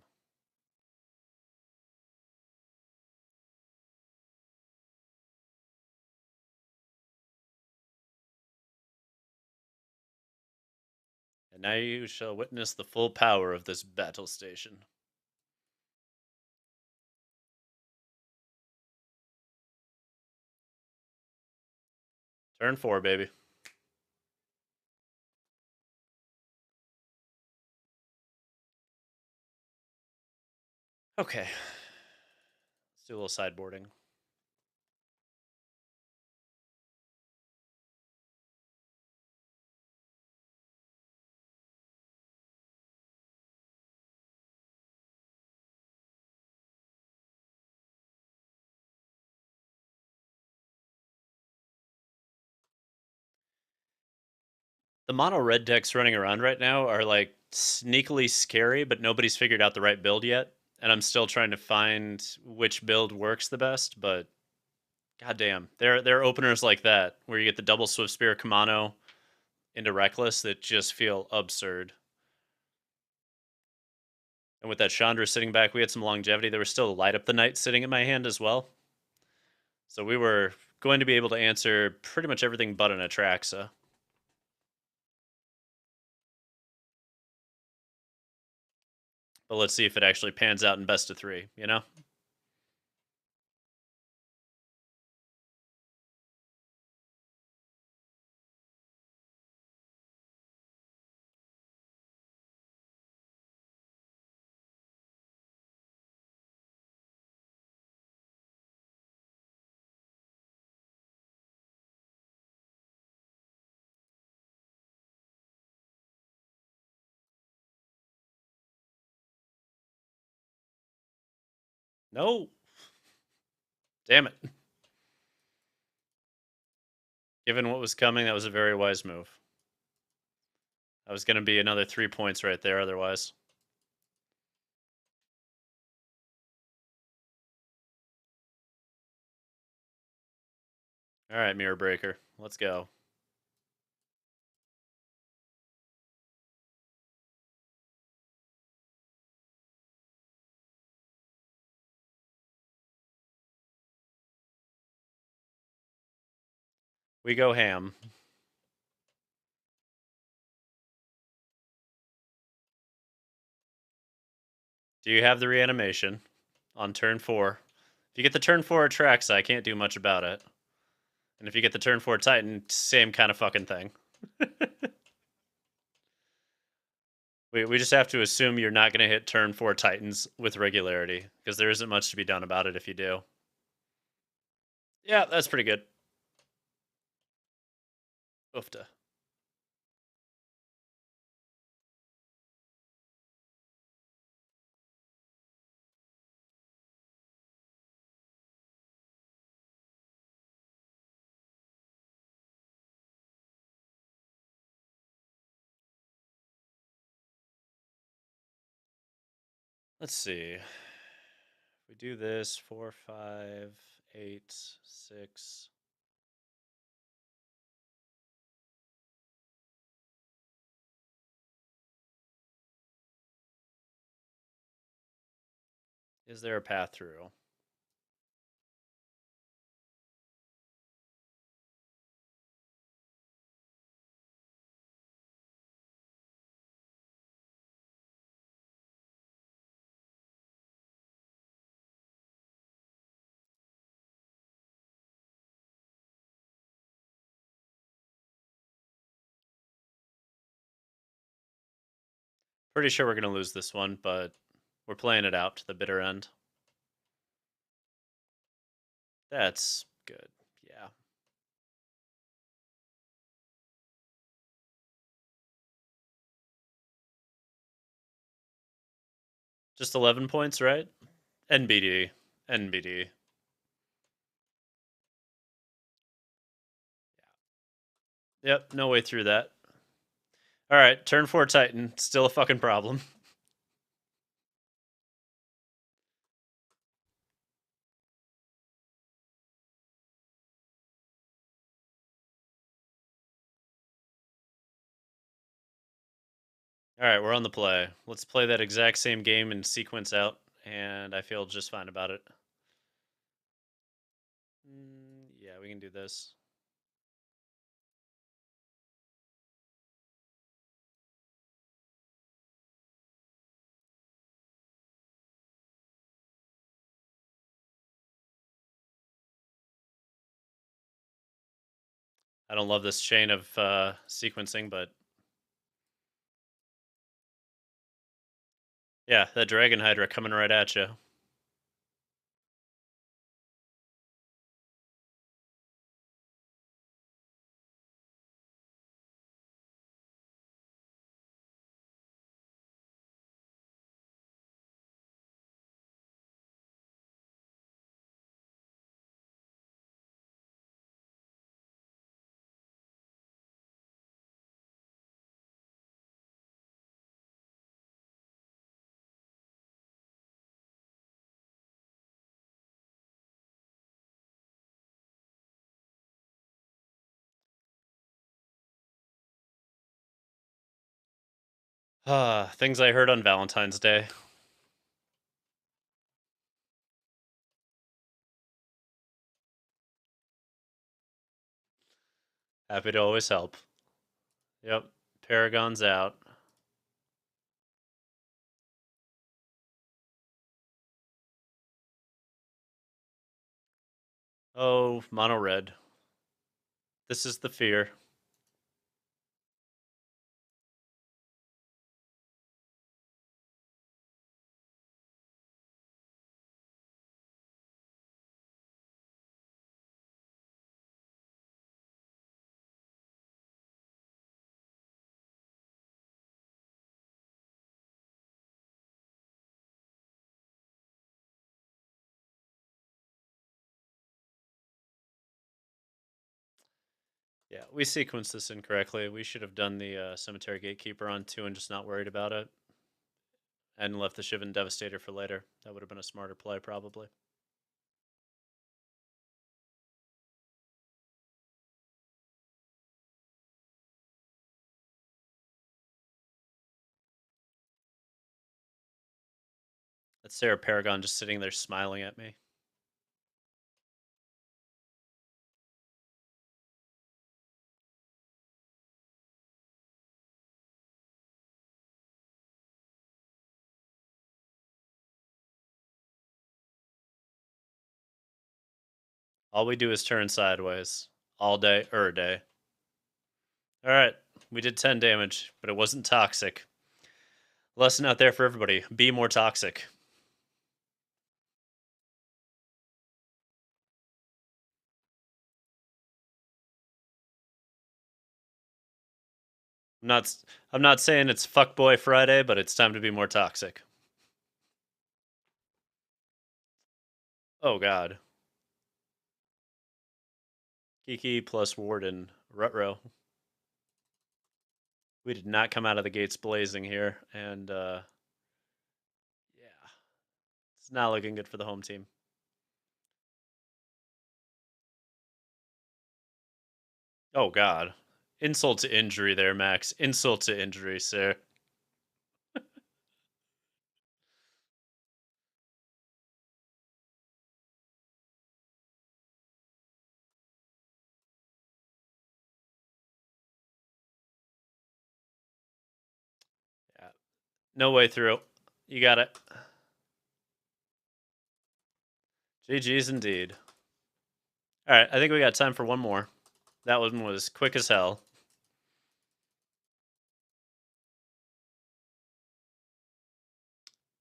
And now you shall witness the full power of this battle station. Turn 4, baby. Okay. Let's do a little sideboarding. The mono red decks running around right now are like sneakily scary, but nobody's figured out the right build yet. And I'm still trying to find which build works the best, but goddamn, there are openers like that where you get the double Swift Spear Kamano into Reckless that just feel absurd. And with that Chandra sitting back, we had some longevity. There was still a Light Up the Night sitting in my hand as well. So we were going to be able to answer pretty much everything but an Atraxa. But let's see if it actually pans out in best of 3, you know? No. Damn it. Given what was coming, that was a very wise move. That was going to be another 3 points right there otherwise. All right, Mirror Breaker. Let's go. We go ham. Do you have the reanimation on turn 4? If you get the turn 4 Atraxa, I can't do much about it. And if you get the turn 4 Titan, same kind of fucking thing. we just have to assume you're not going to hit turn 4 Titans with regularity, because there isn't much to be done about it if you do. Yeah, that's pretty good. Oofta. Let's see. We do this 4, 5, 8, 6. Is there a path through? Pretty sure we're going to lose this one, but we're playing it out to the bitter end. That's good. Yeah. Just 11 points, right? NBD. NBD. Yep, no way through that. All right, turn 4 Titan. Still a fucking problem. All right, we're on the play. Let's play that exact same game and sequence out, and I feel just fine about it. Yeah, we can do this. I don't love this chain of sequencing, but yeah, that Dragon Hydra coming right at you. Things I heard on Valentine's Day. Happy to always help. Yep, Paragon's out. Oh, mono red. This is the fear. Yeah, we sequenced this incorrectly. We should have done the Cemetery Gatekeeper on 2 and just not worried about it. And left the Shivan Devastator for later. That would have been a smarter play, probably. That's Sarah Paragon just sitting there smiling at me. All we do is turn sideways. All day, day. Alright, we did 10 damage, but it wasn't toxic. Lesson out there for everybody. Be more toxic. I'm not saying it's fuckboy Friday, but it's time to be more toxic. Oh god. Kiki plus Warden. Rutro. We did not come out of the gates blazing here, and yeah. It's not looking good for the home team. Oh god. Insult to injury there, Max. Insult to injury, sir. Yeah. No way through. You got it. GG's indeed. Alright, I think we got time for one more. That one was quick as hell.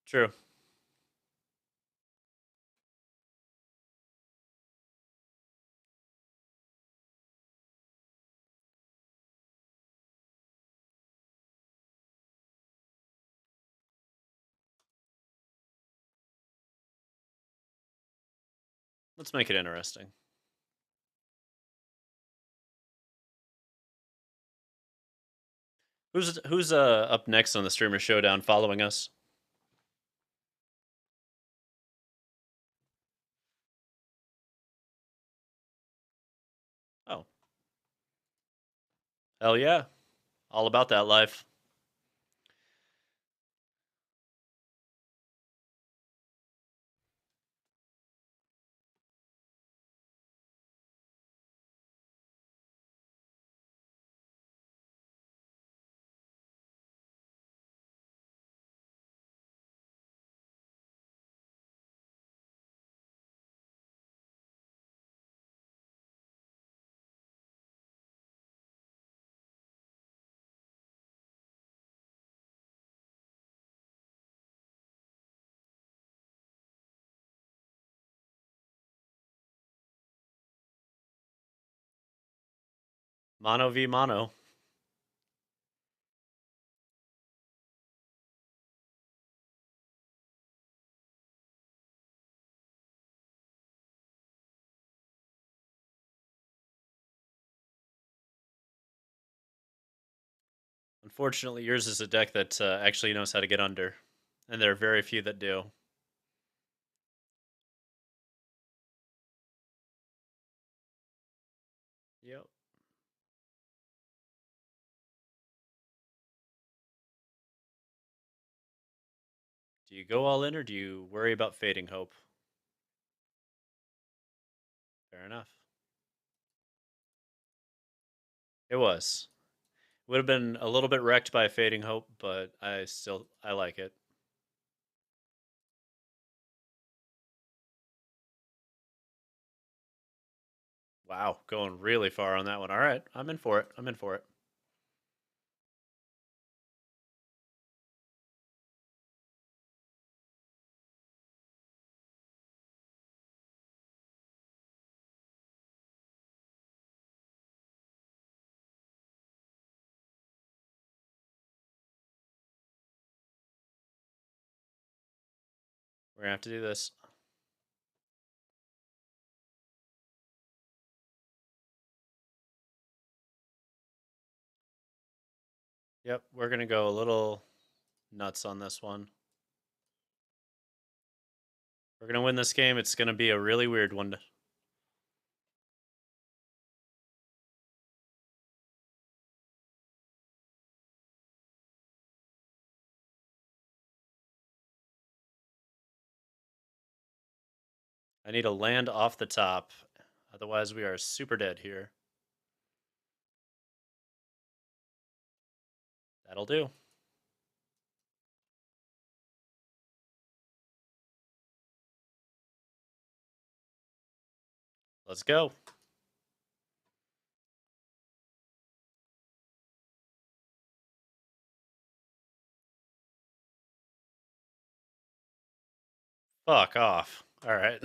True. Let's make it interesting. Who's up next on the Streamer Showdown following us? Oh. Hell yeah. All about that life. Mono v mono. Unfortunately, yours is a deck that actually knows how to get under. And there are very few that do. Yep. Do you go all in or do you worry about fading hope? Fair enough. It was. Would have been a little bit wrecked by fading hope, but I like it. Wow, going really far on that one. All right, I'm in for it. I'm in for it. We're gonna have to do this. Yep, we're going to go a little nuts on this one. We're going to win this game. It's going to be a really weird one. I need a land off the top. Otherwise, we are super dead here. That'll do. Let's go. Fuck off. All right.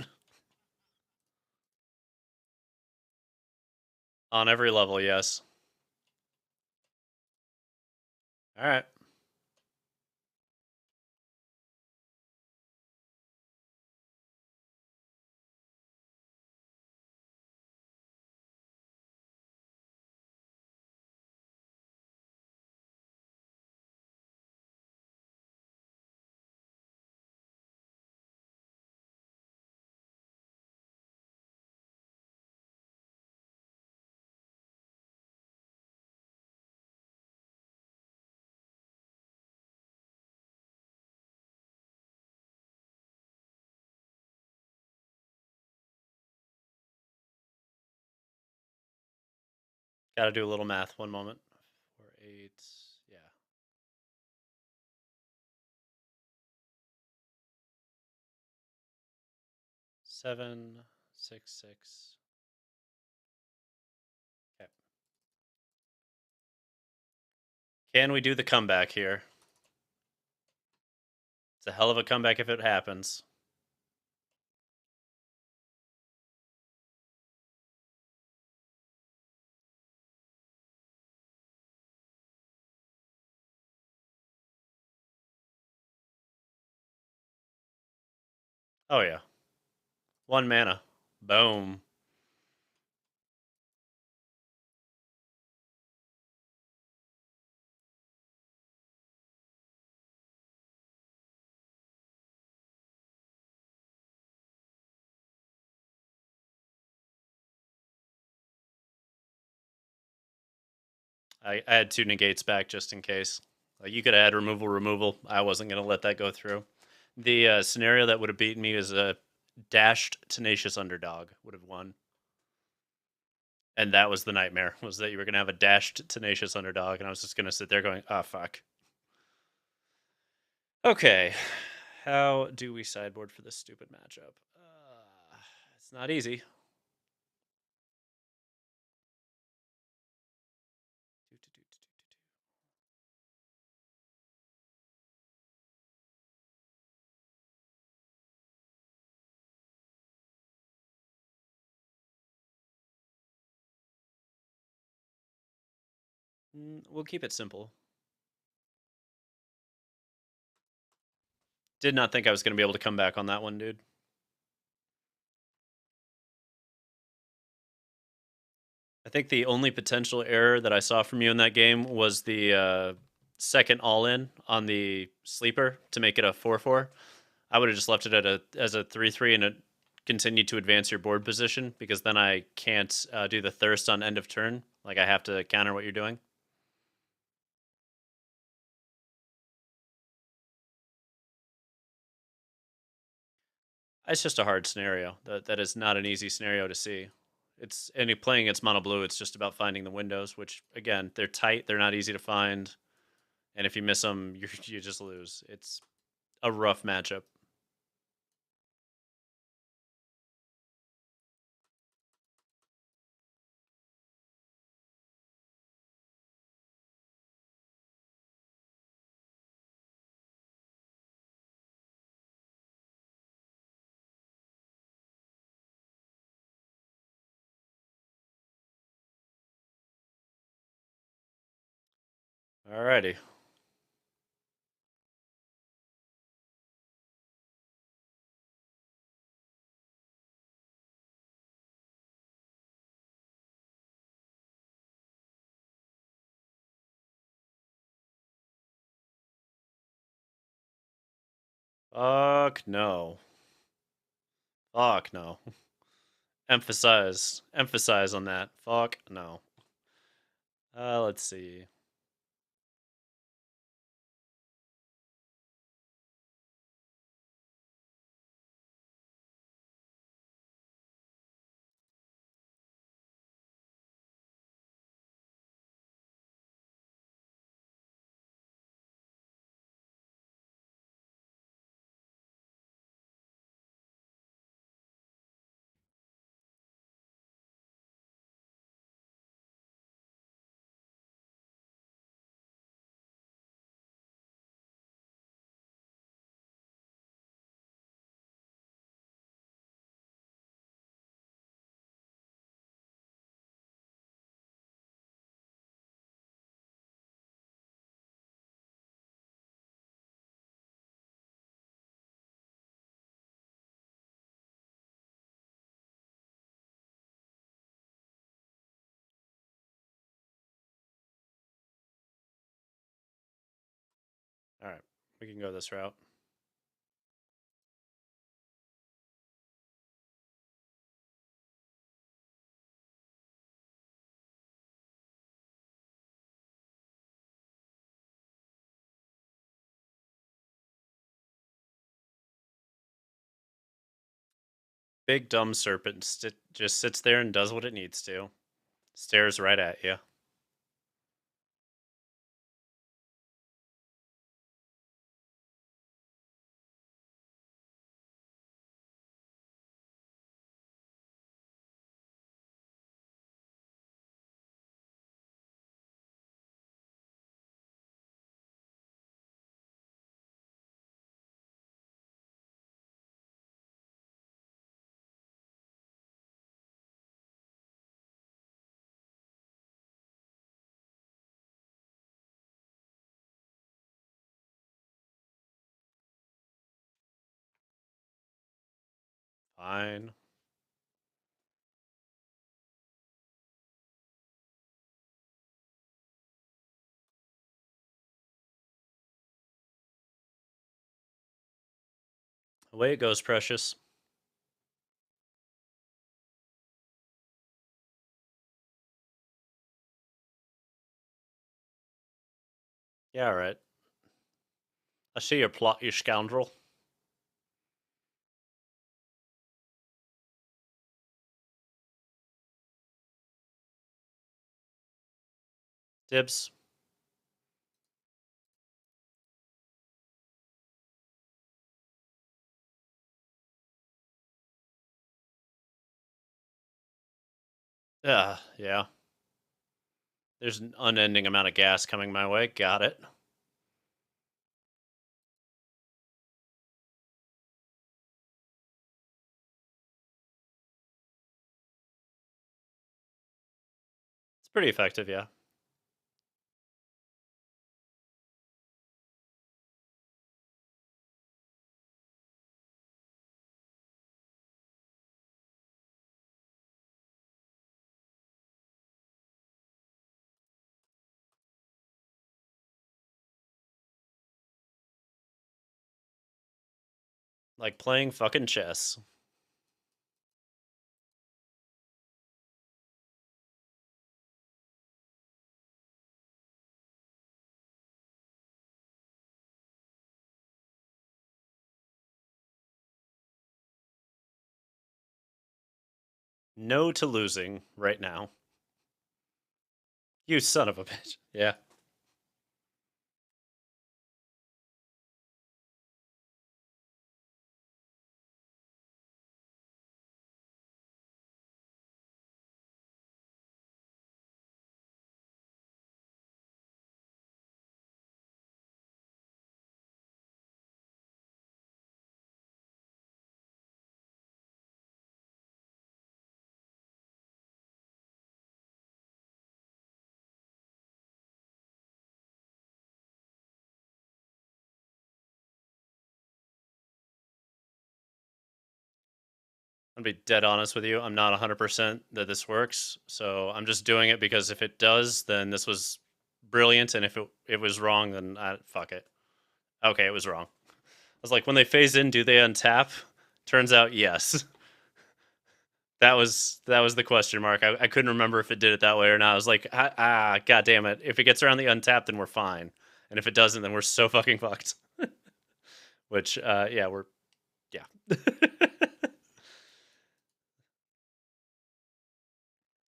On every level, yes. All right. Got to do a little math. One moment. 4, 8. Yeah. 7, 6, 6. Okay. Can we do the comeback here? It's a hell of a comeback if it happens. Oh, yeah. 1 mana. Boom. I had 2 negates back just in case. Like, you could add removal. I wasn't going to let that go through. The scenario that would have beaten me is a dashed Tenacious Underdog would have won. And that was the nightmare, was that you were going to have a dashed Tenacious Underdog, and I was just going to sit there going, oh, fuck. Okay. How do we sideboard for this stupid matchup? It's not easy. We'll keep it simple. Did not think I was going to be able to come back on that one, dude. I think the only potential error that I saw from you in that game was the second all-in on the sleeper to make it a 4/4. I would have just left it at as a 3/3 and it continued to advance your board position, because then I can't do the thirst on end of turn. Like, I have to counter what you're doing. It's just a hard scenario. That is not an easy scenario to see. Playing against mono blue, it's just about finding the windows, which again, they're tight, they're not easy to find, and if you miss them, you just lose. It's a rough matchup. Alrighty. Fuck no. Fuck no. Emphasize on that. Fuck no. Let's see. Alright, we can go this route. Big dumb serpent just sits there and does what it needs to. Stares right at you. Fine. Away it goes, precious. Yeah, alright. I see your plot, you scoundrel. Dibs. Yeah. There's an unending amount of gas coming my way. Got it. It's pretty effective, yeah. Like playing fucking chess. No to losing right now. You son of a bitch. Yeah. I'm gonna be dead honest with you. I'm not 100% that this works, so I'm just doing it because if it does, then this was brilliant, and if it was wrong, then fuck it. Okay, it was wrong. was like, when they phase in, do they untap? Turns out, yes. That was the question mark. I couldn't remember if it did it that way or not. I was like, god damn it. If it gets around the untap, then we're fine. And if it doesn't, then we're so fucking fucked. Which, yeah, yeah.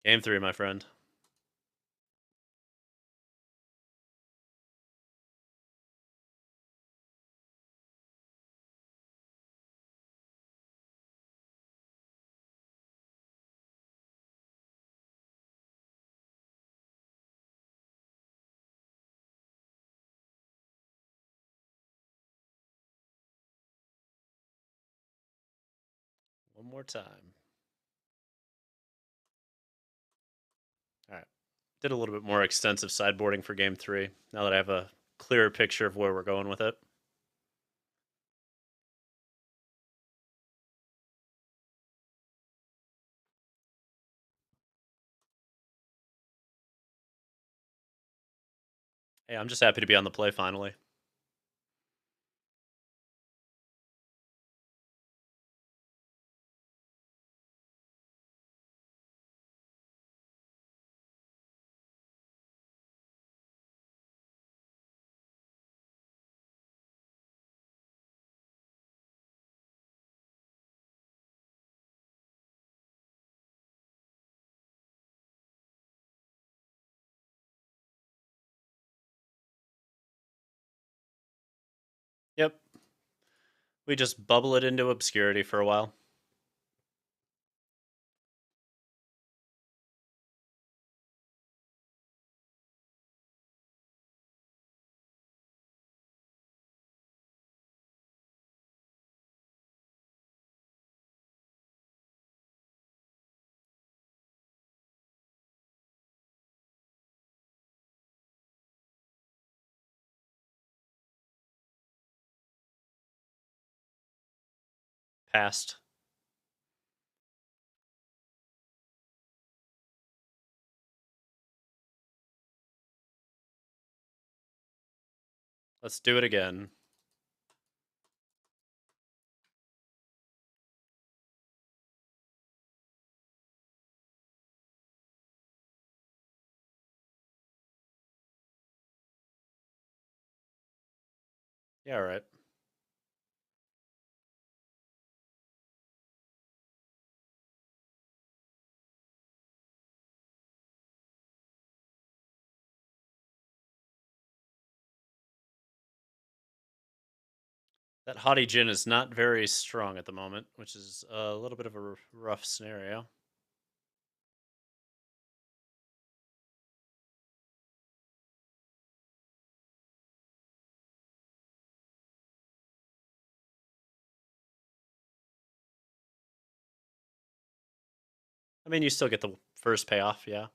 Game 3, my friend. One more time. All right. Did a little bit more extensive sideboarding for game 3, now that I have a clearer picture of where we're going with it. Hey, I'm just happy to be on the play finally. Yep. We just bubble it into obscurity for a while. Past. Let's do it again. Yeah, all right. That haughty Djinn is not very strong at the moment, which is a little bit of a rough scenario. I mean, you still get the first payoff, yeah.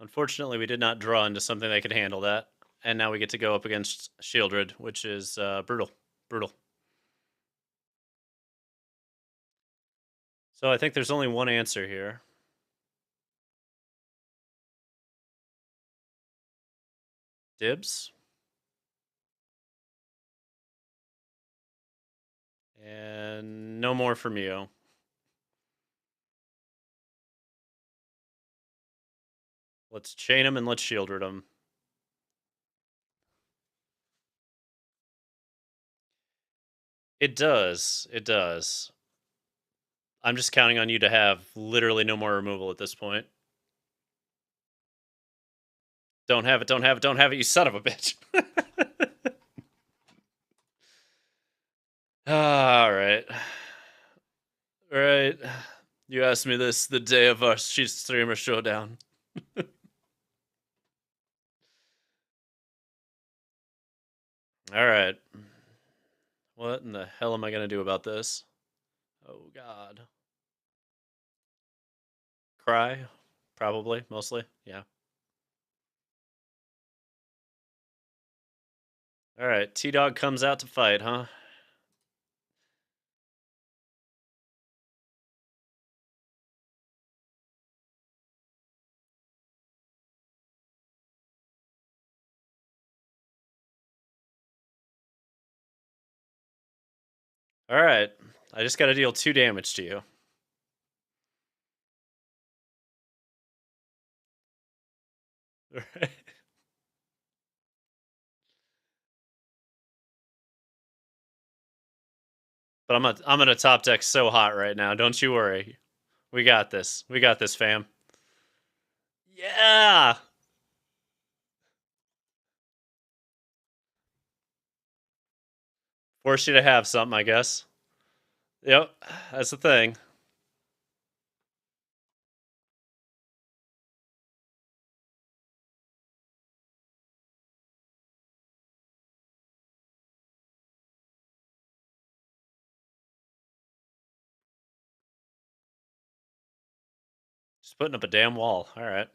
Unfortunately, we did not draw into something that could handle that. And now we get to go up against Shieldred, which is brutal. Brutal. So I think there's only one answer here. Dibs. And no more from you. Let's chain him and let's Shieldred him. It does. It does. I'm just counting on you to have literally no more removal at this point. Don't have it, don't have it, don't have it, you son of a bitch. Alright. Alright. You asked me this the day of our Streamer Showdown. Alright. What in the hell am I gonna do about this? Oh god. Cry, probably, mostly. Yeah. All right, T-Dog comes out to fight, huh? All right, I just got to deal 2 damage to you. All right. But I'm gonna top deck so hot right now. Don't you worry. We got this. We got this, fam. Yeah. Force you to have something, I guess. Yep, that's the thing. Just putting up a damn wall. All right.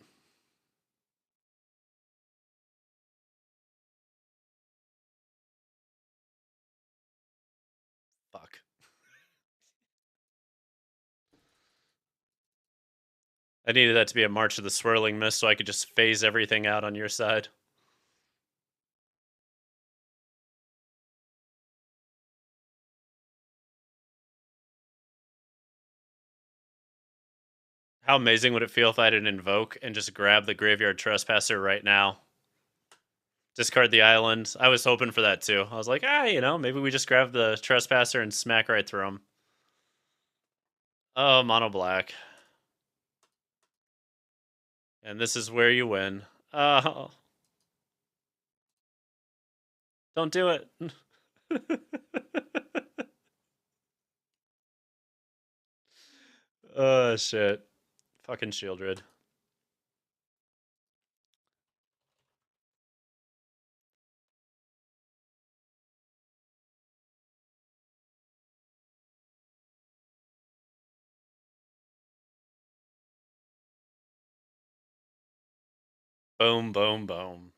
Fuck. I needed that to be a March of the Swirling Mist so I could just phase everything out on your side. How amazing would it feel if I had an Invoke and just grab the Graveyard Trespasser right now? Discard the island. I was hoping for that too. I was like, maybe we just grab the Trespasser and smack right through him. Oh, mono black. And this is where you win. Oh. Don't do it. Oh, shit. Fucking Shieldred. Boom, boom, boom.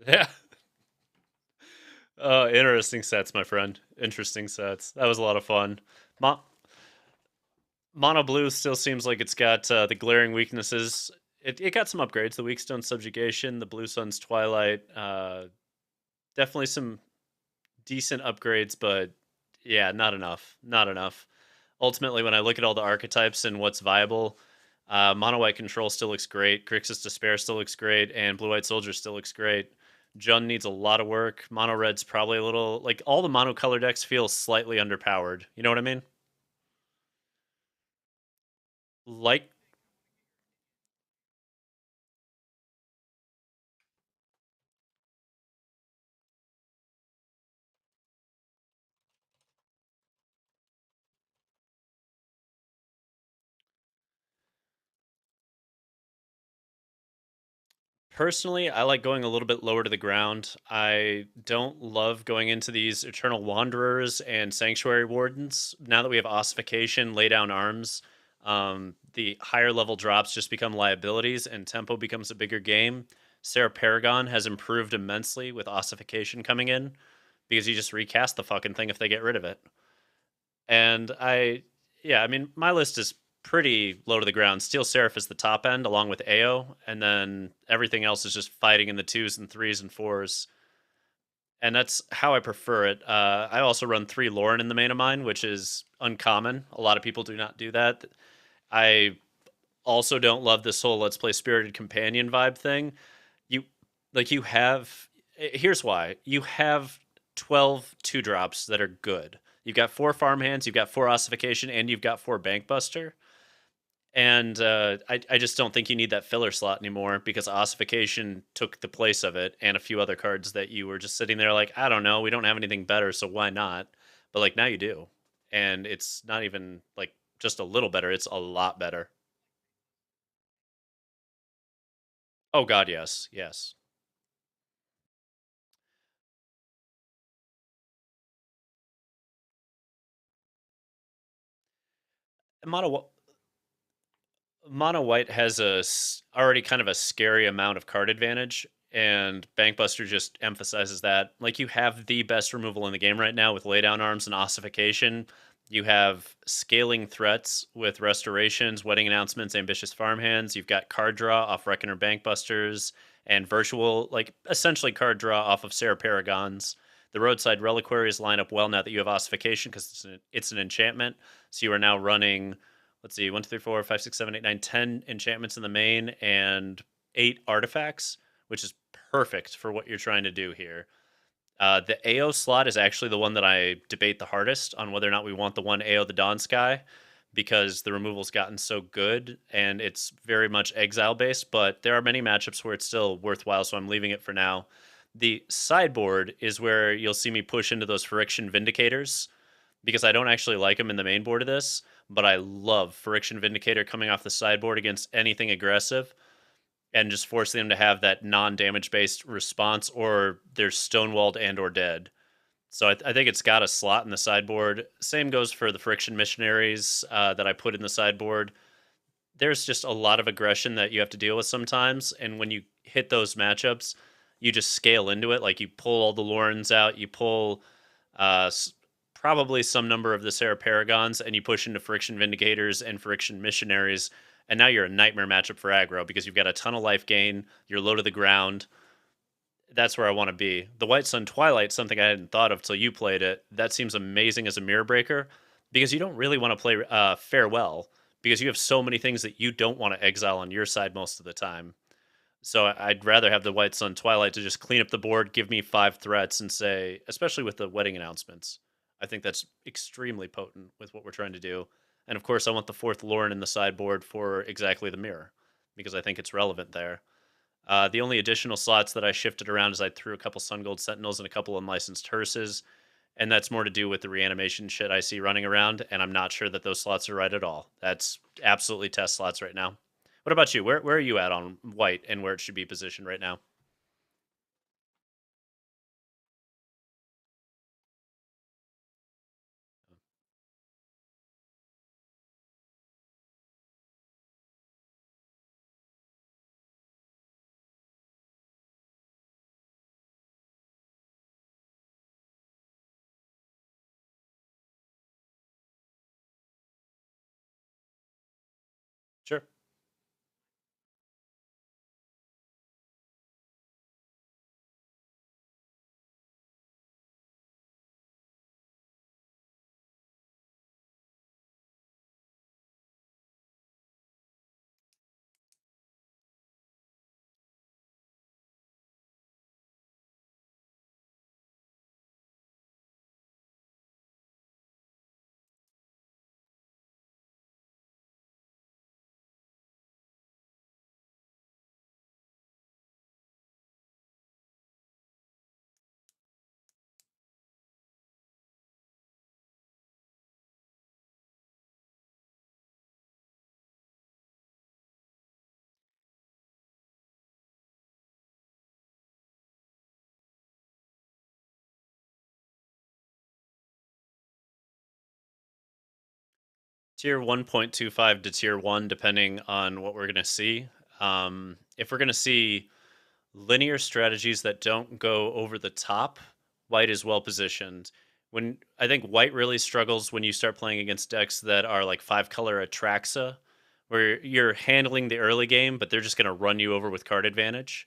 Yeah. Interesting sets, my friend. Interesting sets. That was a lot of fun. Mo- Mono Blue still seems like it's got the glaring weaknesses. It got some upgrades. The Weak Stone Subjugation, the Blue Sun's Twilight. Definitely some decent upgrades, but yeah, not enough. Not enough. Ultimately, when I look at all the archetypes and what's viable, Mono White Control still looks great. Grixis Despair still looks great, and Blue White Soldier still looks great. Djinn needs a lot of work. Mono Red's probably a little like all the mono color decks feel slightly underpowered. You know what I mean? Like personally, I like going a little bit lower to the ground. I don't love going into these Eternal Wanderers and Sanctuary Wardens. Now that we have Ossification, Lay Down Arms, the higher level drops just become liabilities and tempo becomes a bigger game. Sarah Paragon has improved immensely with Ossification coming in because you just recast the fucking thing if they get rid of it. And yeah, I mean, my list is pretty low to the ground. Steel Seraph is the top end, along with AO, and then everything else is just fighting in the 2s and 3s and 4s. And that's how I prefer it. I also run 3 Lauren in the main of mine, which is uncommon. A lot of people do not do that. I also don't love this whole let's play Spirited Companion vibe thing. You you have here's why. You have 12 2-drops that are good. You've got 4 farmhands, you've got 4 ossification, and you've got 4 bankbuster. And I just don't think you need that filler slot anymore because ossification took the place of it and a few other cards that you were just sitting there like, I don't know, we don't have anything better, so why not? But like now you do. And it's not even like just a little better, it's a lot better. Oh god, yes. Yes. Mono Mono white has already kind of a scary amount of card advantage, and Bankbuster just emphasizes that. Like, you have the best removal in the game right now with laydown arms and ossification. You have scaling threats with restorations, wedding announcements, ambitious farmhands. You've got card draw off Reckoner Bankbusters and virtual, like essentially card draw off of Sarah Paragons. The roadside reliquaries line up well now that you have ossification because it's an enchantment. So you are now running, let's see, 1, 2, 3, 4, 5, 6, 7, 8, 9, 10 enchantments in the main and 8 artifacts, which is perfect for what you're trying to do here. The AO slot is actually the one that I debate the hardest on whether or not we want the one AO the Dawn Sky, because the removal's gotten so good and it's very much exile based, but there are many matchups where it's still worthwhile, so I'm leaving it for now. The sideboard is where you'll see me push into those Friction Vindicators, because I don't actually like them in the main board of this, but I love Friction Vindicator coming off the sideboard against anything aggressive and just forcing them to have that non-damage based response, or they're stonewalled and or dead. So I think it's got a slot in the sideboard. Same goes for the Friction Missionaries that I put in the sideboard. There's just a lot of aggression that you have to deal with sometimes, and when you hit those matchups, you just scale into it. Like, you pull all the Lorens out, you pull uh, probably some number of the Sarah Paragons, and you push into Friction Vindicators and Friction Missionaries, and now you're a nightmare matchup for aggro because you've got a ton of life gain, you're low to the ground. That's where I want to be. The White Sun Twilight, something I hadn't thought of till you played it. That seems amazing as a mirror breaker because you don't really want to play Farewell, because you have so many things that you don't want to exile on your side most of the time. So I'd rather have the White Sun Twilight to just clean up the board, give me 5 threats, and say, especially with the wedding announcements, I think that's extremely potent with what we're trying to do. And of course, I want the 4th Lauren in the sideboard for exactly the mirror, because I think it's relevant there. The only additional slots that I shifted around is I threw a couple Sun Gold Sentinels and a couple unlicensed Hearses, and that's more to do with the reanimation shit I see running around, and I'm not sure that those slots are right at all. That's absolutely test slots right now. What about you? Where are you at on white and where it should be positioned right now? Sure. Tier 1.25 to tier 1, depending on what we're going to see. If we're going to see linear strategies that don't go over the top, white is well positioned. When I think white really struggles when you start playing against decks that are like 5-color Atraxa, where you're handling the early game, but they're just going to run you over with card advantage.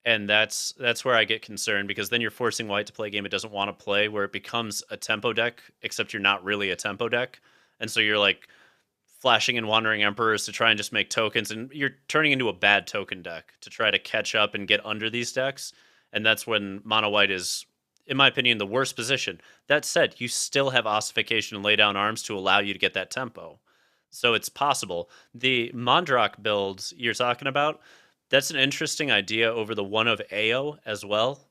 And that's where I get concerned, because then you're forcing white to play a game it doesn't want to play, where it becomes a tempo deck, except you're not really a tempo deck. And so you're like flashing and wandering emperors to try and just make tokens, and you're turning into a bad token deck to try to catch up and get under these decks. And that's when mono white is, in my opinion, the worst position. That said, you still have ossification and lay down arms to allow you to get that tempo, so it's possible. The Mondrak builds you're talking about, that's an interesting idea over the one of AO as well.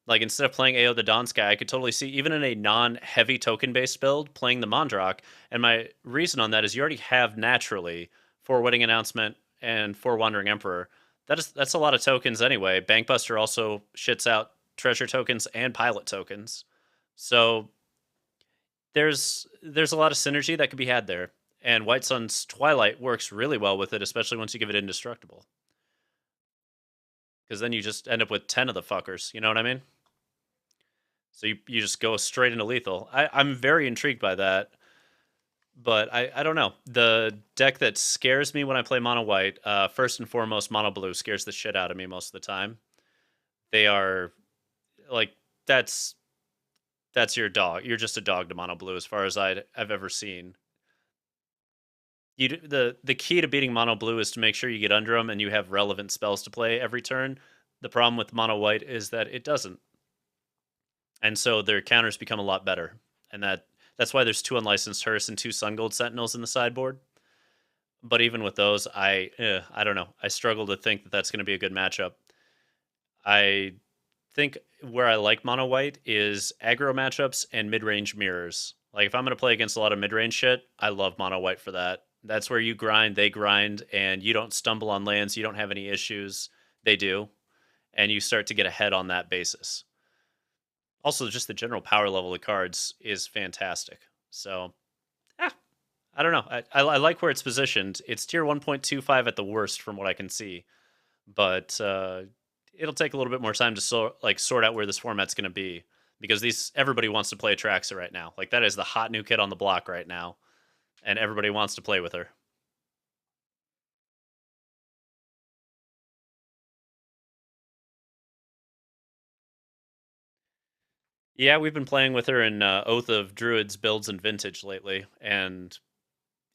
Like, instead of playing AO the Dawn Sky, I could totally see, even in a non-heavy token-based build, playing the Mondrak. And my reason on that is you already have naturally 4 Wedding Announcement and 4 Wandering Emperor. That's a lot of tokens anyway. Bankbuster also shits out treasure tokens and pilot tokens. So there's a lot of synergy that could be had there. And White Sun's Twilight works really well with it, especially once you give it Indestructible. Because then you just end up with 10 of the fuckers, you know what I mean? So you just go straight into lethal. I'm very intrigued by that, but I don't know. The deck that scares me when I play mono white, first and foremost, mono blue scares the shit out of me most of the time. They are like that's your dog. You're just a dog to mono blue as far as I've ever seen. The key to beating mono blue is to make sure you get under them and you have relevant spells to play every turn. The problem with mono white is that it doesn't, and so their counters become a lot better, and that's why there's 2 Unlicensed Hearse and 2 Sun Gold Sentinels in the sideboard. But even with those, I don't know. I struggle to think that that's going to be a good matchup. I think where I like mono white is aggro matchups and mid range mirrors. Like if I'm going to play against a lot of mid range shit, I love mono white for that. That's where you grind, they grind, and you don't stumble on lands. You don't have any issues. They do, and you start to get ahead on that basis. Also, just the general power level of cards is fantastic. So, I don't know. I like where it's positioned. It's tier 1.25 at the worst, from what I can see, but it'll take a little bit more time to sort out where this format's going to be, because everybody wants to play Atraxa right now. Like that is the hot new kid on the block right now, and everybody wants to play with her. Yeah, we've been playing with her in Oath of Druids builds and Vintage lately, and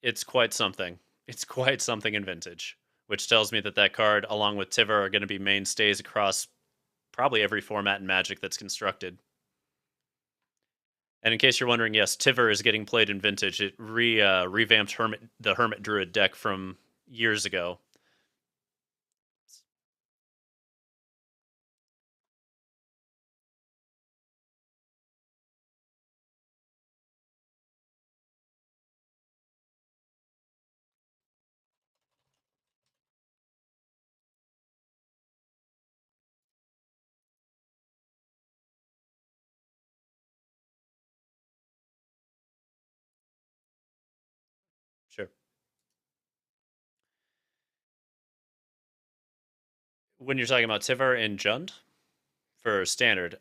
it's quite something. It's quite something in Vintage, which tells me that that card, along with Tyvar, are going to be mainstays across probably every format in Magic that's constructed. And in case you're wondering, yes, Tyvar is getting played in Vintage. It revamped the Hermit Druid deck from years ago. Sure. When you're talking about Tyvar and Jund for standard,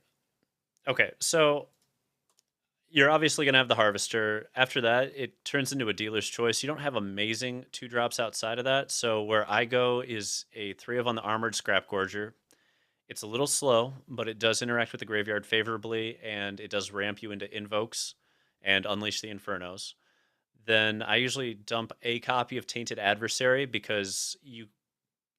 okay, so you're obviously going to have the Harvester. After that, it turns into a dealer's choice. You don't have amazing 2 drops outside of that. So where I go is a 3 of on the Armored Scrap Gorger. It's a little slow, but it does interact with the graveyard favorably, and it does ramp you into Invokes and Unleash the Infernos. Then I usually dump a copy of Tainted Adversary, because you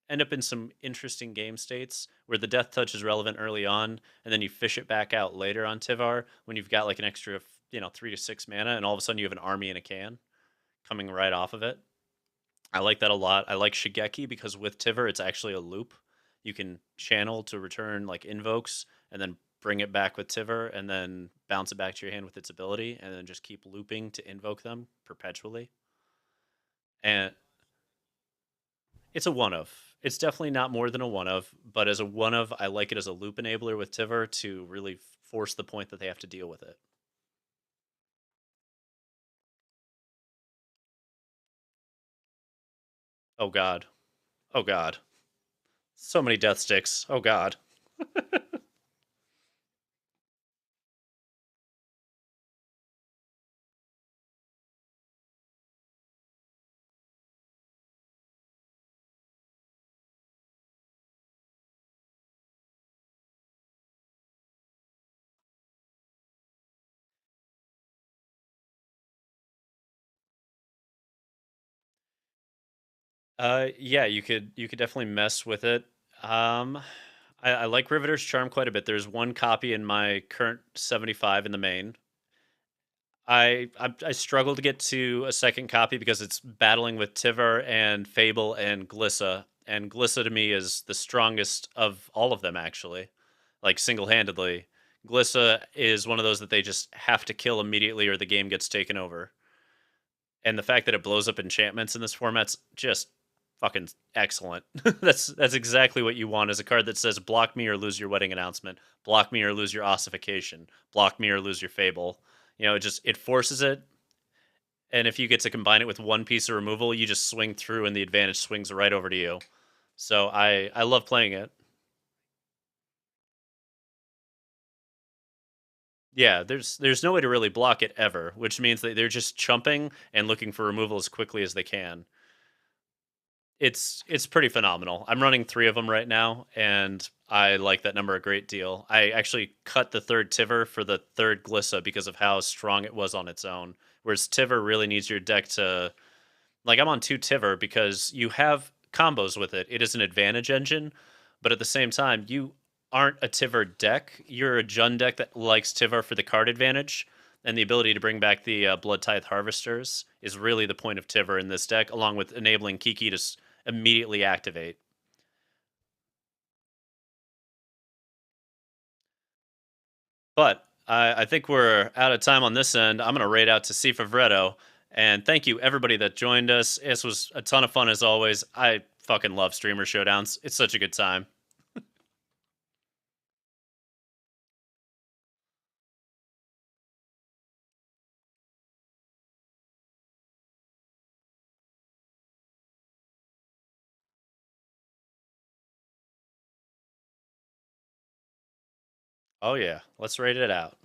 end up in some interesting game states where the Death Touch is relevant early on, and then you fish it back out later on Tyvar when you've got like an extra, 3 to 6 mana, and all of a sudden you have an army in a can coming right off of it. I like that a lot. I like Shigeki because with Tyvar, it's actually a loop. You can channel to return like invokes and then bring it back with Tyvar and then bounce it back to your hand with its ability and then just keep looping to invoke them perpetually. And it's a one of. It's definitely not more than a one of, but as a one of, I like it as a loop enabler with Tyvar to really force the point that they have to deal with it. Oh god. Oh god. So many death sticks. Oh god. Yeah, you could definitely mess with it. Um, I like Riveter's Charm quite a bit. There's one copy in my current 75 in the main. I struggle to get to a second copy because it's battling with Tyvar and Fable and Glissa, and Glissa to me is the strongest of all of them actually, like single handedly. Glissa is one of those that they just have to kill immediately or the game gets taken over. And the fact that it blows up enchantments in this format's just fucking excellent. That's exactly what you want, as a card that says block me or lose your wedding announcement, block me or lose your ossification, block me or lose your fable. It forces it, And if you get to combine it with one piece of removal, you just swing through and the advantage swings right over to you. So I love playing it. Yeah, there's no way to really block it ever, which means that they're just chumping and looking for removal as quickly as they can. It's pretty phenomenal. I'm running 3 of them right now, and I like that number a great deal. I actually cut the third Tyvar for the third Glissa because of how strong it was on its own. Whereas Tyvar really needs your deck to, like, I'm on 2 Tyvar because you have combos with it. It is an advantage engine, but at the same time, you aren't a Tyvar deck. You're a Jund deck that likes Tyvar for the card advantage, and the ability to bring back the Blood Tithe Harvesters is really the point of Tyvar in this deck, along with enabling Kiki to immediately activate. But I think we're out of time on this end. I'm going to raid out to C. Favretto. And thank you, everybody that joined us. This was a ton of fun, as always. I fucking love Streamer Showdowns. It's such a good time. Oh, yeah. Let's raid it out.